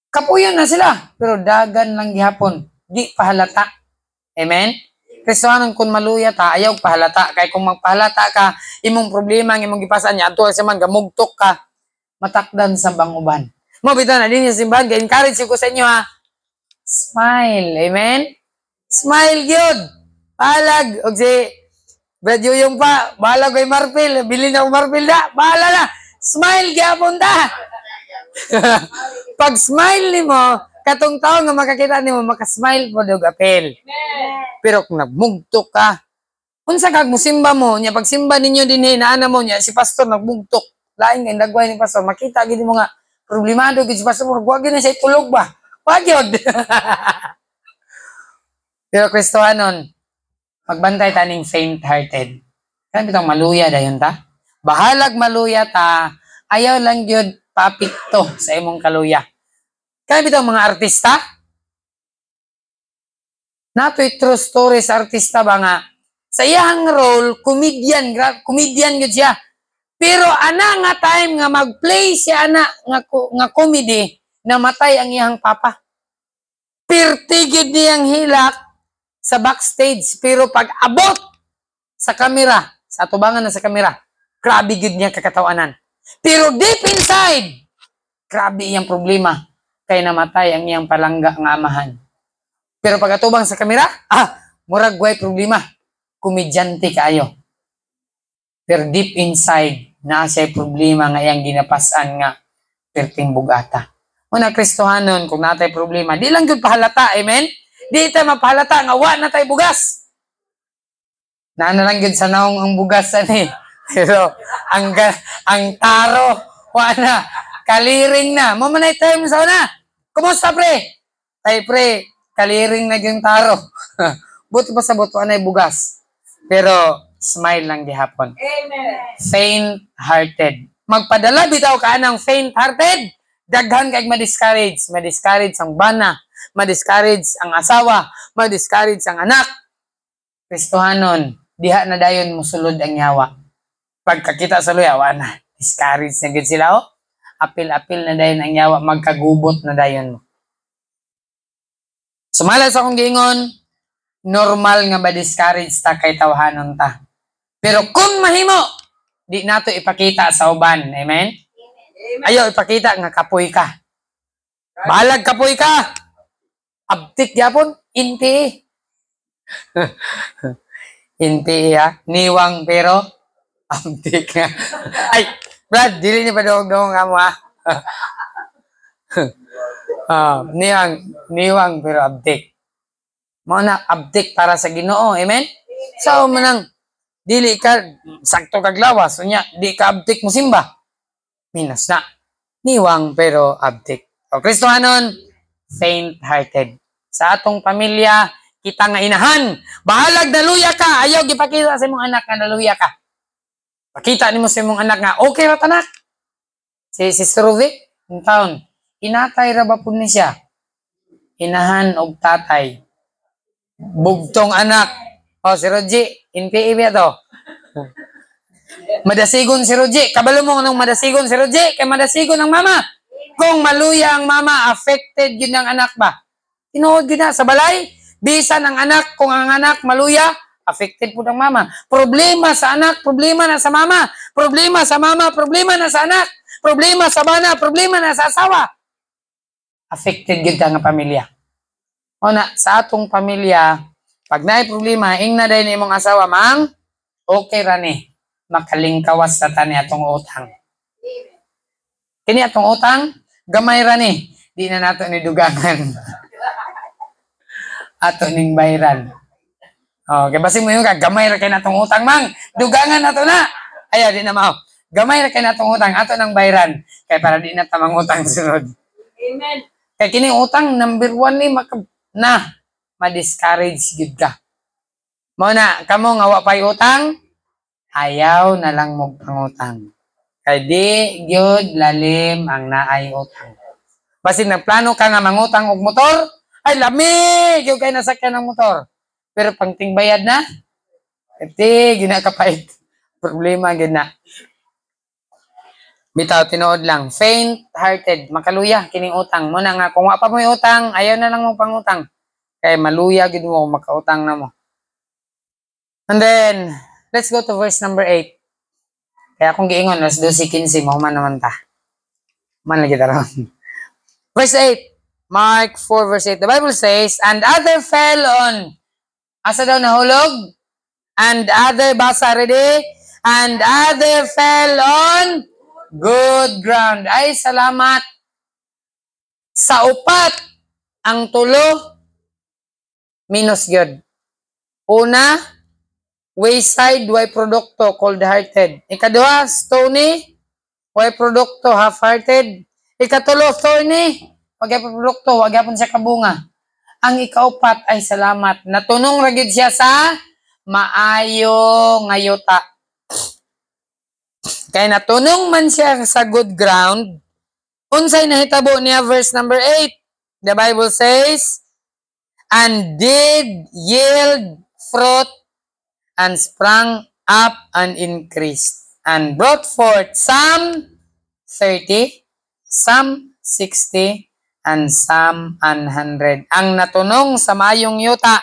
S1: Kapuyon na sila, pero dagan lang gihapon. Di pahalata. Amen? Kristohanon kung maluya ta, ayaw pahalata. Kaya kung magpahalata ka, imong problema, imong gipasan niya, ato sa man, gamugtok ka, matakdan sa banguban. Mabita na din yung simbahan, encourage ko sa inyo ha. Smile. Amen? Smile yun. Palag. O si Brad yung pa, bahala ko yung marpil. Bilhin na ko marpil na. Bahala na. Smile gyapon ta. Pag smile ni mo, katong taon nga makakita ni mo, makasmile po dog apel. Pero kung nagmugtok ka, unsa kag musimba mo, niya pagsimba ninyo din inaana mo niya, si pastor nagmugtok. Lain nga nagway ni pastor, makita gid mo nga problemado gid si pastor, wag gyud na siya tulog ba? Wag gyud. Pero Kristohanon, magbantay taning faint-hearted. Kan bitong maluya dayon ta. Bahalag maluya ta, ayaw lang gyud papikto sa imong kaluya. Kan bitong mga artista, natoy true story sa artista ba nga, sa iyang role, comedian yun siya. Pero ana nga time nga mag-play siya ana nga comedy, namatay ang iyang papa. Pertigid niyang hilak sa backstage, pero pag abot sa kamera, sa atubangan na sa kamera, grabe gid niya kakatawanan. Pero deep inside, grabe iyang problema, kay namatay ang iyang palangga nga amahan. Pero pag atubang sa kamera, murag way problema. Komedyante kaayo. Pero deep inside, naa siya problema nga iyang ginapasan nga perting bugata. Una Kristohanon, kung natay problema, di lang yun pahalata, amen? Di tayo mapahalata nga wa na tayo bugas. Naana lang yun sa naong ang bugas ani. Pero ang taro, wa na. Kaliring na. Mamanay tayo sa una. Kumusta pre? Tay pre, kaliring na yung taro. Buti pa sa butuan ay bugas. Pero smile lang gihapon.
S2: Amen.
S1: Faint-hearted. Magpadala bitaw ka ng faint-hearted. Daghan kay ma-discourage. Ma-discourage ang bana. Ma-discourage ang asawa. Ma-discourage ang anak. Kristohanon, diha na dayon musulod ang yawa. Pagkakita sa luyawa na, discourage na gid sila oh. Apil-apil na dayon ang yawa, magkagubot na dayon mo. Sumala sa akong giingon, normal nga ba discourage ta kay tawhanon ta. Pero kung mahimo, di nato ipakita sa uban. Amen? Ayaw ipakita nga kapoy ka. Balag kapoy ka. Abtik yapon, inti. Inti ha. Niwang pero abtik nga. Ay, Brad, dili ni pa dong ka mo ha. Niwang pero abtik. Mo na abtik para sa Ginoo. Amen? So, manang dili ka sakto kag lawas, unya di ka abtik mo simba. Minas na. Niwang pero abtik. O Kristohanon, faint-hearted. Sa atong pamilya, kita nga inahan, bahalag naluya ka, ayaw gipakita sa imong anak nga naluya ka. Pakita nimo sa imong anak nga okay ra tanak. Si Ruby, yung taon, inatay ra ba pud ni siya? Inahan og tatay. Bugtong anak. O si Roji, NPA ba to? Madasigon si Roji. Kabalo mo nung madasigon si Roji, kay madasigon ang mama. Kung maluya ang mama, affected yun ang anak ba? Tinuod yun na sa balay. Bisan ang anak, kung ang anak maluya, affected po ng mama. Problema sa anak, problema na sa mama. Problema sa mama, problema na sa anak. Problema sa bana, problema na sa asawa. Affected yun ang pamilya. O na, sa atong pamilya, pag naay problema, ing na dahil imong asawa, mang, okay ra ni. Makalingkawas sa tani atong utang. Kini atong utang, gamay ra ni. Di na nato ni dugangan. Ato ning bayran. Okay, basi mo yung gamay ra kay natong utang, mang. Dugangan nato na. Ayaw, di na mao. Gamay ra kay natong utang, ato nang bayran. Kay para di na tamang utang sunod. Amen. Kay kini utang, number 1 ni, ma-discourage gid ka. Mo na, kamo nga wa pay utang, ayaw na lang mo pangutang. Kay di gyud lalim ang naay utang. Basi nagplano ka nga mangutang og motor, ay lami gyud kay nasakyan ng motor. Pero pang tingbayad na, iti gina kapait. Problema gyud na. Bitaw tinuod lang, faint-hearted, makaluya kining utang. Mo na nga kung wa pa mo utang, ayaw na lang mo pangutang. Kay maluya gid mo makautang na mo. And then, let's go to verse number 8. Kaya kung giingon, alas 12:15, mahuman naman ta. Man lagi taron. Verse 8. Mark 4 verse 8. The Bible says, and other fell on, asa daw nahulog? And other, basa ready? And other fell on good ground. Ay, salamat. Sa upat, ang tulo, minus good. Una, wayside, way produkto, cold-hearted. Ikaduha, stony, way produkto, half-hearted. Ikatulo, thorny, wag yapon produkto, wag yapon siya kabunga. Ang ikaupat ay salamat. Natunong ragid siya sa maayo ngayota. Kaya natunong man siya sa good ground, unsay nahitabo niya verse number 8. The Bible says, and did yield fruit and sprang up and increased, and brought forth some 30, some 60, and some 100. Ang natunong sa mayong yuta,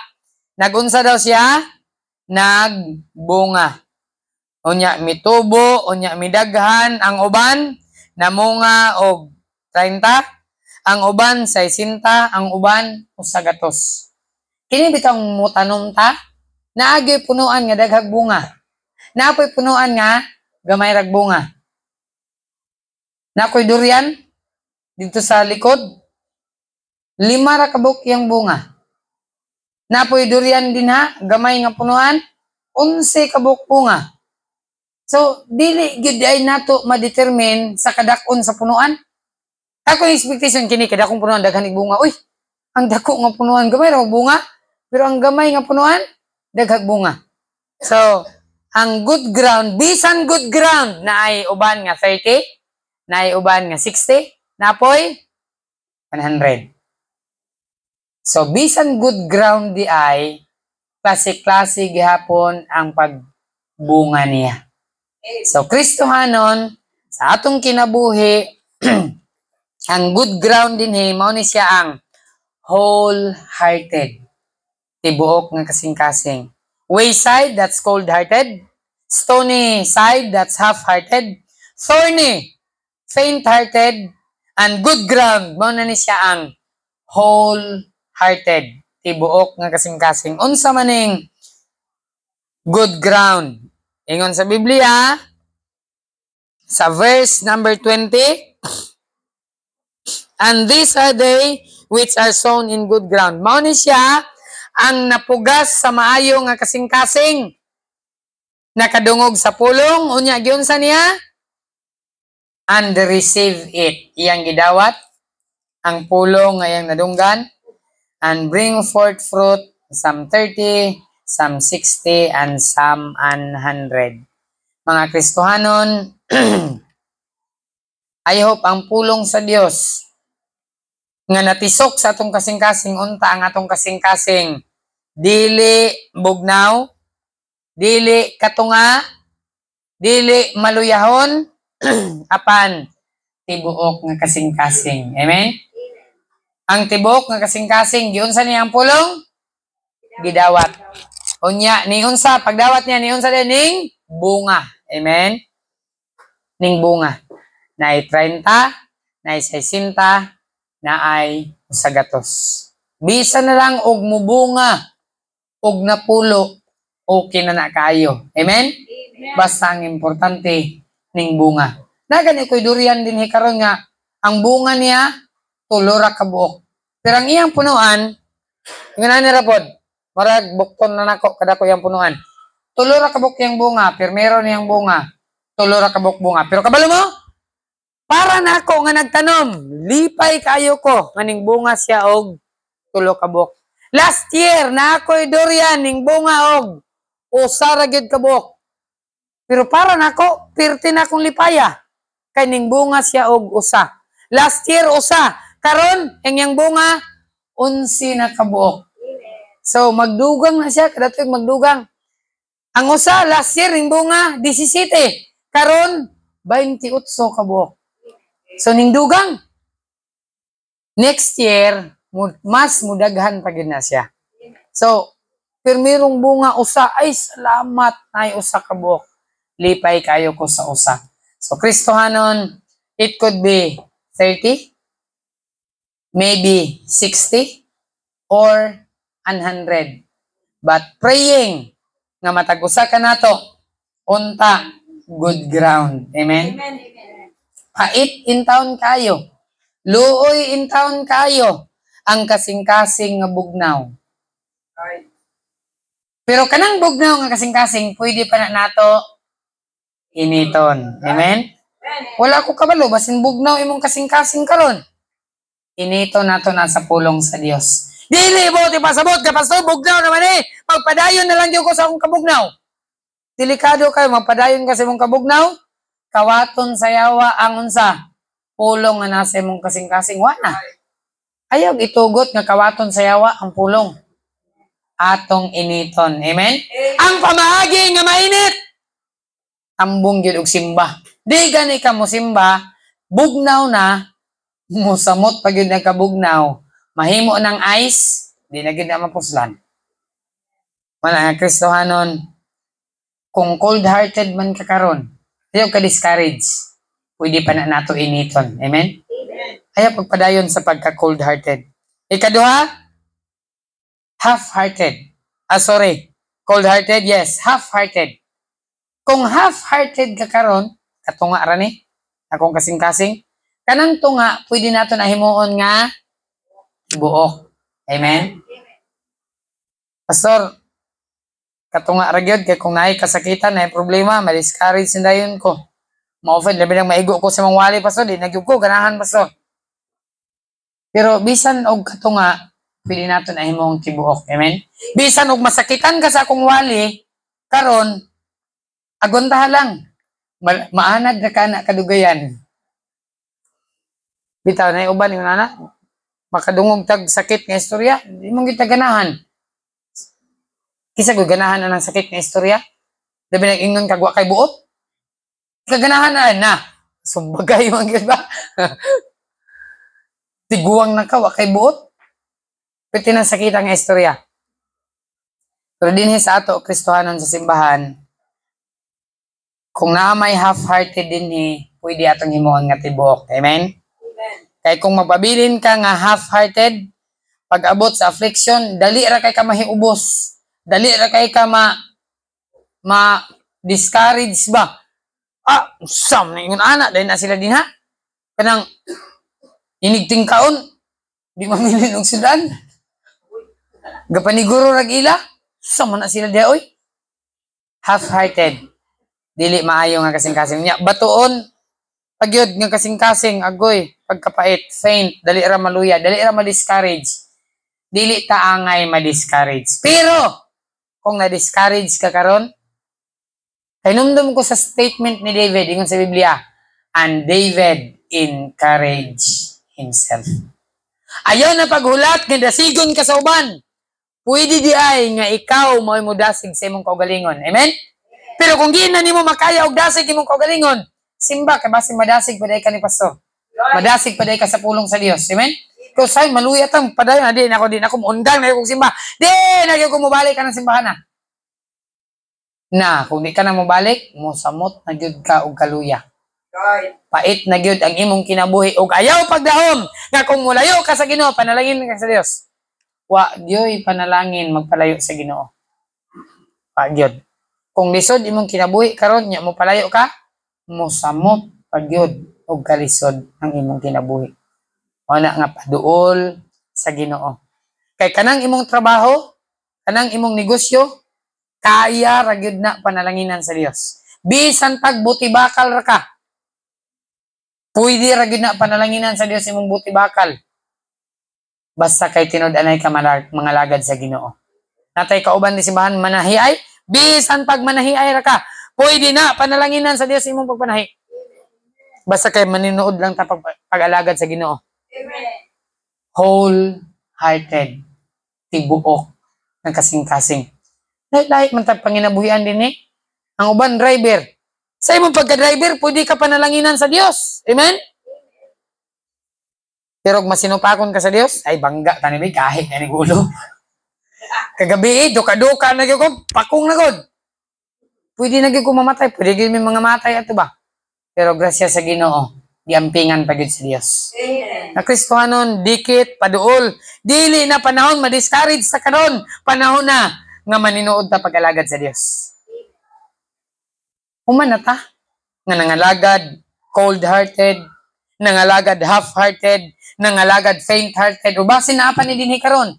S1: nagunsa daw siya? Nagbunga. Unya mitubo, unya midaghan, ang uban namunga og 30, ang uban 60, ang uban usagatos. Kini bitang mutanom ta? Naagyo'y punuan nga daghag bunga. Naapoy punuan nga gamay rag bunga. Nakoy durian dito sa likod. 5 ra kabuk yang bunga. Napoy durian din ha, gamay nga punuan, 11 kabuk bunga. So, dili gyud ay nato ma-determine sa kadakon sa punuan. Ako expectation kini kadakong punuan daghan bunga. Uy, ang dako nga punuan gamay ra bunga, pero ang gamay nga punuan daghag bunga. So, ang good ground, bisan good ground na ay uban nga 30, na ay uban nga 60, napoy 100. So, bisan good ground di ay, klase-klase gihapon ang pagbunga niya. So, Kristohanon, sa atong kinabuhi, ang good ground din mao ni siya ang wholehearted. Tibuok nga kasing-kasing. Wayside, that's cold-hearted. Stony side, that's half-hearted. Thorny, faint-hearted. And good ground, mao na ni siya ang whole-hearted. Tibuok nga kasing-kasing. Unsa maning good ground? Ingon sa Biblia, sa verse number 20, and these are they which are sown in good ground. Mao ni siya ang napugas sa maayo nga kasing-kasing. Nakadungog sa pulong, unya giunsa niya? And receive it. Iyang gidawat ang pulong nga iyang nadunggan, and bring forth fruit, some 30, some 60, and some 100. Mga Kristohanon, I hope ang pulong sa Dios nga natisok sa atong kasing-kasing unta ang atong kasing-kasing dili bugnaw, dili katunga, dili maluyahon, apan tibuok nga kasing-kasing. Amen? Ang tibuok nga kasing-kasing, giunsa niya ang pulong? Gidawat. Unya, ni unsa, pagdawat niya, ni unsa din, ning bunga. Amen? Ning bunga. Na ay 30, na ay 60, na ay sagatos. Bisa na lang og mubunga, og napulo, okay na na kayo. Amen? Basta ang importante, ning bunga. Nagani ko'y durian din hikaron nga, ang bunga niya, tulora ka buok. Pero ang iyang punuan, nga na nirapod, marag bukton na nako, kada ko iyang punuan. Tulora ka buok yung bunga, pero meron niyang bunga, tulora ka buok bunga. Pero kabalo mo, para na ako nga nagtanom, lipay kayo ko, maning bunga siya og tulo ka buok. Last year, na ako'y durian, ning bunga og usa gyud ka buok. Pero para na ako, 30 na akong lipaya. Kay ning bunga siya og usa. Last year, usa. Karon, ang bunga, 11 na kabuok. So, magdugang na siya. Kada tuig magdugang. Ang usa, last year, ning bunga, 17. Karon, 28 kabuok. So, ning dugang. Next year, mas mudaghan pa gid na siya. So, pirmirong bunga, usa, ay salamat, ay usa kabuok. Lipay kayo ko sa usa. So, Kristohanon, it could be 30, maybe 60, or 100. But praying nga matag-usa ka nato, unta, good ground. Amen? Pait in town kayo. Luoy in town kayo. Ang kasing-kasing nga bugnaw. Pero kanang bugnaw nga kasing-kasing, pwede pa na nato initon. Amen? Wala ko kabalo, basin bugnaw imong kasing-kasing karon. Inito nato na sa pulong sa Dios. Dili mo ti pasabot ka pastor, bugnaw naman eh. Magpadayon na lang gyud ko sa akong kabugnaw. Delikado kayo, magpadayon ka sa imong kabugnaw. Kawaton sa yawa ang unsa? Pulong nga nasa imong kasing-kasing wala. Ayaw itugot nga kawaton sa yawa ang pulong. Atong initon. Amen? Ang pamaagi nga mainit. Tambong gyud og simba. Di gani ka mo simba, bugnaw na, musamot pag yun nagkabugnaw, mahimo ng ice, di na gyud na mapuslan. Wala nga Kristohanon, kung cold-hearted man ka karon, ayaw ka discourage, pwede pa na nato initon. Amen? Ayaw pagpadayon sa pagka-cold-hearted. Ikaduha, half-hearted. Cold-hearted, yes, half-hearted. Kung half-hearted ka karon, katunga ra ni, akong kasing-kasing, kanang tunga, pwede nato na himuon nga buok. Amen? Pastor, katunga ra gyud kay kung naay kasakitan, naay problema, ma-discourage na yun ko. Ma-offend, labi lang maigo ko sa mga wali, pastor, di nagyug ko, ganahan, pastor. Pero bisan og katunga, pwede nato na himuon tibuok. Amen? Bisan og masakitan ka sa akong wali, karon, aguntaha lang. Maanad na ka na kadugayan. Bitaw na uban yung nana. Makadungog tag sakit nga istorya. Di mong kita ganahan. Kisa ko ganahan na ng sakit nga istorya. Dabi nag-ingon kagwa kay buot. Kaganahan na. Sumbagay yung ang ba? Tiguang na ka, wakay buot. Pwede na sakit nga istorya. Pero din sa ato, Kristohanon sa simbahan, Kung na may half-hearted din pwede atong himuon nga tibuok. Amen?
S2: Amen.
S1: Kay kung magpabilin ka nga half-hearted, pag abot sa affliction, dali ra kay ka mahiubos. Dali ra kay ka ma-discourage ba? Sam na ingon ana, dahil na sila din ha. Kanang inigting kaon, di mamili ng sudan. Gapaniguro rag-ila, sam na sila di oy. Half-hearted. Dili maayo nga kasing-kasing niya. Batuon, pagyod nga kasing-kasing, agoy, pagkapait, faint, dali ra maluya, dali ra ma-discourage. Dili ta angay ma-discourage. Pero, kung na-discourage ka karon, hinumdum ko sa statement ni David, ingon sa Biblia, and David encouraged himself. Ayaw na paghulat, nga dasigon ka sa uban. Pwede di ay nga ikaw mo'y mudasig sa imong kaugalingon. Amen? Pero kung di na nimo makaya og dasig imong kaugalingon, simba kay basi madasig paday ka ni pastor. Madasig paday ka sa pulong sa Dios. Amen? Kung say maluyat ang padayon di na ako muundang na kong simba. Di na ko mobalik ka ng simbahan na. Na kung di ka na mobalik, mosamot na gyud ka og kaluya. Pait na gyud ang imong kinabuhi og ayaw pagdahom nga kung mulayo ka sa Ginoo panalangin ka sa Dios. Wa gyoy panalangin magpalayo sa Ginoo. Wa gyud. Kung lisod imong kinabuhi karon nya mo palayo ka, mosamot pagyud og kalisod ang imong kinabuhi. Wala nga paduol sa Ginoo. Kay kanang imong trabaho, kanang imong negosyo, kaya ra gyud na panalanginan sa Dios. Bisan pag buti bakal ra ka. Pwede ra gyud na panalanginan sa Dios imong buti bakal. Basta kay tinud-anay ka mga lagad sa Ginoo. Natay kauban ni simbahan manahiay, bisan pag manahiay ra ka, pwede na panalanginan sa Dios imong pagpanahi. Basta kay maninuod lang ta pag-alagad sa Ginoo.
S2: Amen.
S1: Whole-hearted, tibuok ng kasing-kasing. Lahat man tag panginabuhian din ang uban driver. Sa imong pagka-driver, pwede ka panalanginan sa Dios. Amen? Pero kung masinupakon ka sa Dios, ay bangga ka ni kahit na ni gulo. Kagabi, duka-duka na gyud ko, pakong na gud. Pwede na gyud ko mamatay, pwede gyud may mga matay ato ba? Pero grasya sa Ginoo, giampingan pa gyud sa Dios.
S2: Amen.
S1: Na Kristohanon, dikit, paduol, dili na panahon ma-discourage sa karon, panahon na nga maninuod ta pag-alagad sa Dios. Human na ta nga nangalagad cold-hearted, nangalagad half-hearted, nangalagad faint-hearted, o basin na apa ni dinhi karon.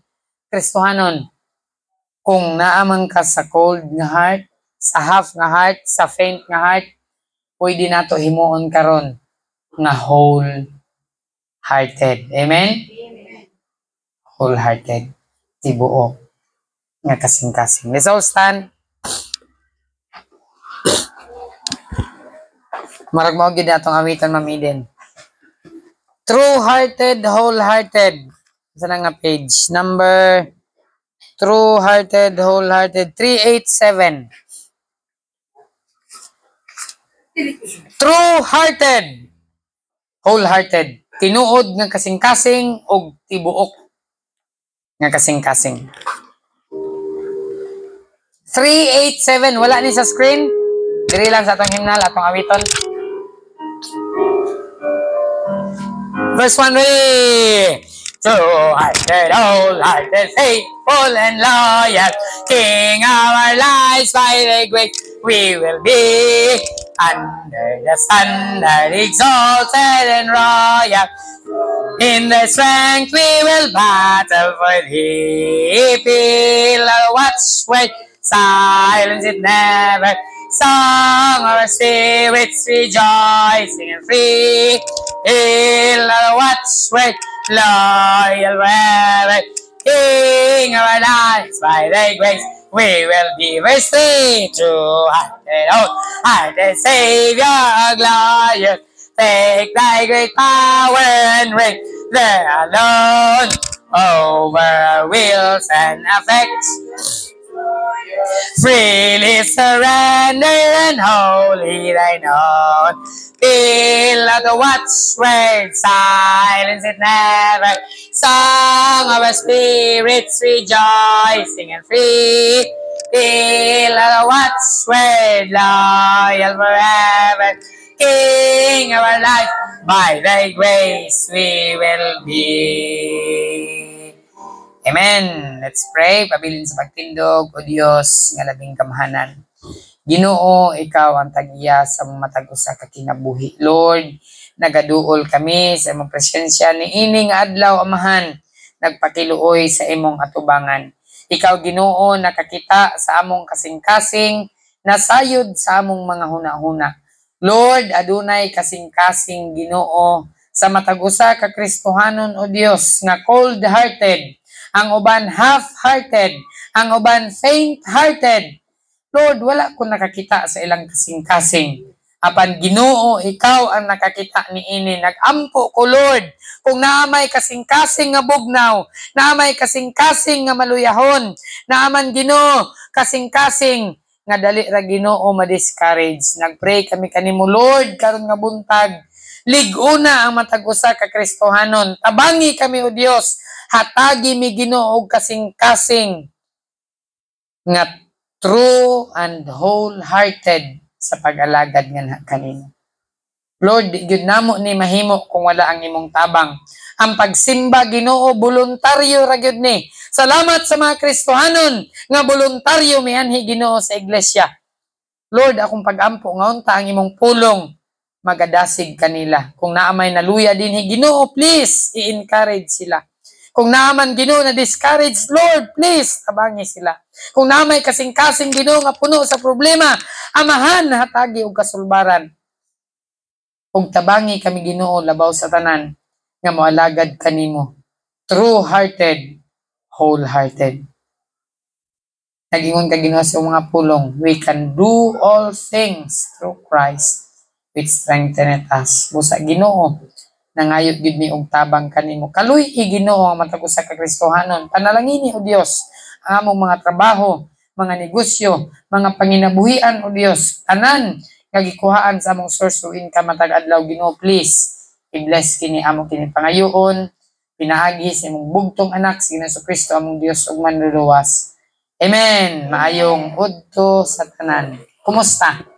S1: Kristohanon, kung naamang ka sa cold nga heart, sa half nga heart, sa faint nga heart, pwede na to himuon karon nga whole-hearted. Amen?
S2: Amen.
S1: Whole-hearted. Tibuok. Nga kasing-kasing. Let's all stand. Marag mo gid atong awiton Ma'am Eden. True-hearted, whole-hearted. Sa nga page number true-hearted, whole-hearted 387. True-hearted, whole-hearted. Tinuod nga kasing-kasing og tibuok nga kasing-kasing. 387 wala ni sa screen. Diri lang sa atong hymnal, atong awiton. Verse 1, ready? True-hearted, whole-hearted, faithful and loyal, King of our lives, by the grace we will be. Under the standard, exalted and royal, in the strength we will battle for thee. Feel our watch, wait, silence it never. Song of our spirits rejoicing and free. Feel our watch, wait, loyal forever. King of our lives, by thy grace we will be. Verse 3, true-hearted, whole-hearted Savior, glorious, take thy great power and reign there alone over our wills and affects. Freely surrender and wholly thine own. Feel of the watchword, silence it never. Song of our spirits rejoicing and free. till our watch word, loyal forever, King of our life, by thy grace we will be. Amen. Let's pray. Pabilin sa pagtindog, O Diyos, nga labing kamahanan. Ginoo, ikaw ang tagiya sa matag usa ka kinabuhi. Lord, nagaduol kami sa imong presensya ni ini nga adlaw, Amahan, nagpakiluoy sa imong atubangan. Ikaw, Ginoo, nakakita sa among kasing-kasing, nasayod sa among mga huna-huna. Lord, adunay kasing-kasing, Ginoo, sa matag usa ka Kristohanon, O Dios, nga cold-hearted, ang uban half-hearted, ang uban faint-hearted. Lord, wala ko nakakita sa ilang kasing-kasing. Apan Ginoo, ikaw ang nakakita ni ini. Nagampo ko, Lord, kung naamay kasing-kasing nga bugnaw, naamay kasing-kasing nga maluyahon, naaman Ginoo, kasing-kasing nga dali ra Ginoo ma-discourage. Nagpray kami kanimo, Lord, karon nga buntag, liguna ang matag usa ka Kristohanon. Tabangi kami, O Dios, hatagi mi Ginoo og kasing-kasing nga true and wholehearted sa pag-alagad nga kanino. Lord, di gyud namo ni mahimo kung wala ang imong tabang. Ang pagsimba, Ginoo, voluntaryo ra gyud ni. Salamat sa mga Kristohanon nga voluntaryo mianhi, Ginoo, sa iglesia. Lord, akong pag-ampo nga unta ang imong pulong, magadasig kanila. Kung naamay naluya dinhi, Ginoo, please i-encourage sila. Kung naaman Ginoo na discourage, Lord, please tabangi sila. Kung naamay kasing-kasing Ginoo nga puno sa problema, Amahan, hatagi og kasulbaran. Kung tabangi kami Ginoo labaw sa tanan nga moalagad kanimo. True-hearted, wholehearted. Nagingon ka Ginoo sa mga pulong, we can do all things through Christ which strengtheneth us. Busa Ginoo, nangayot gid ni og tabang kanimo. Kaluy Ginoo ang matag usa ka Kristohanon. Panalangini, O Dios, ang among mga trabaho, mga negosyo, mga panginabuhian, O Dios, tanan nga gikuhaan sa among source of income matag adlaw, Ginoo, please i-bless kini among kini pangayoon, pinaagi sa imong bugtong anak sa Ginoo Kristo among Dios ug manluluwas. Amen. Maayong udto sa tanan. Kumusta?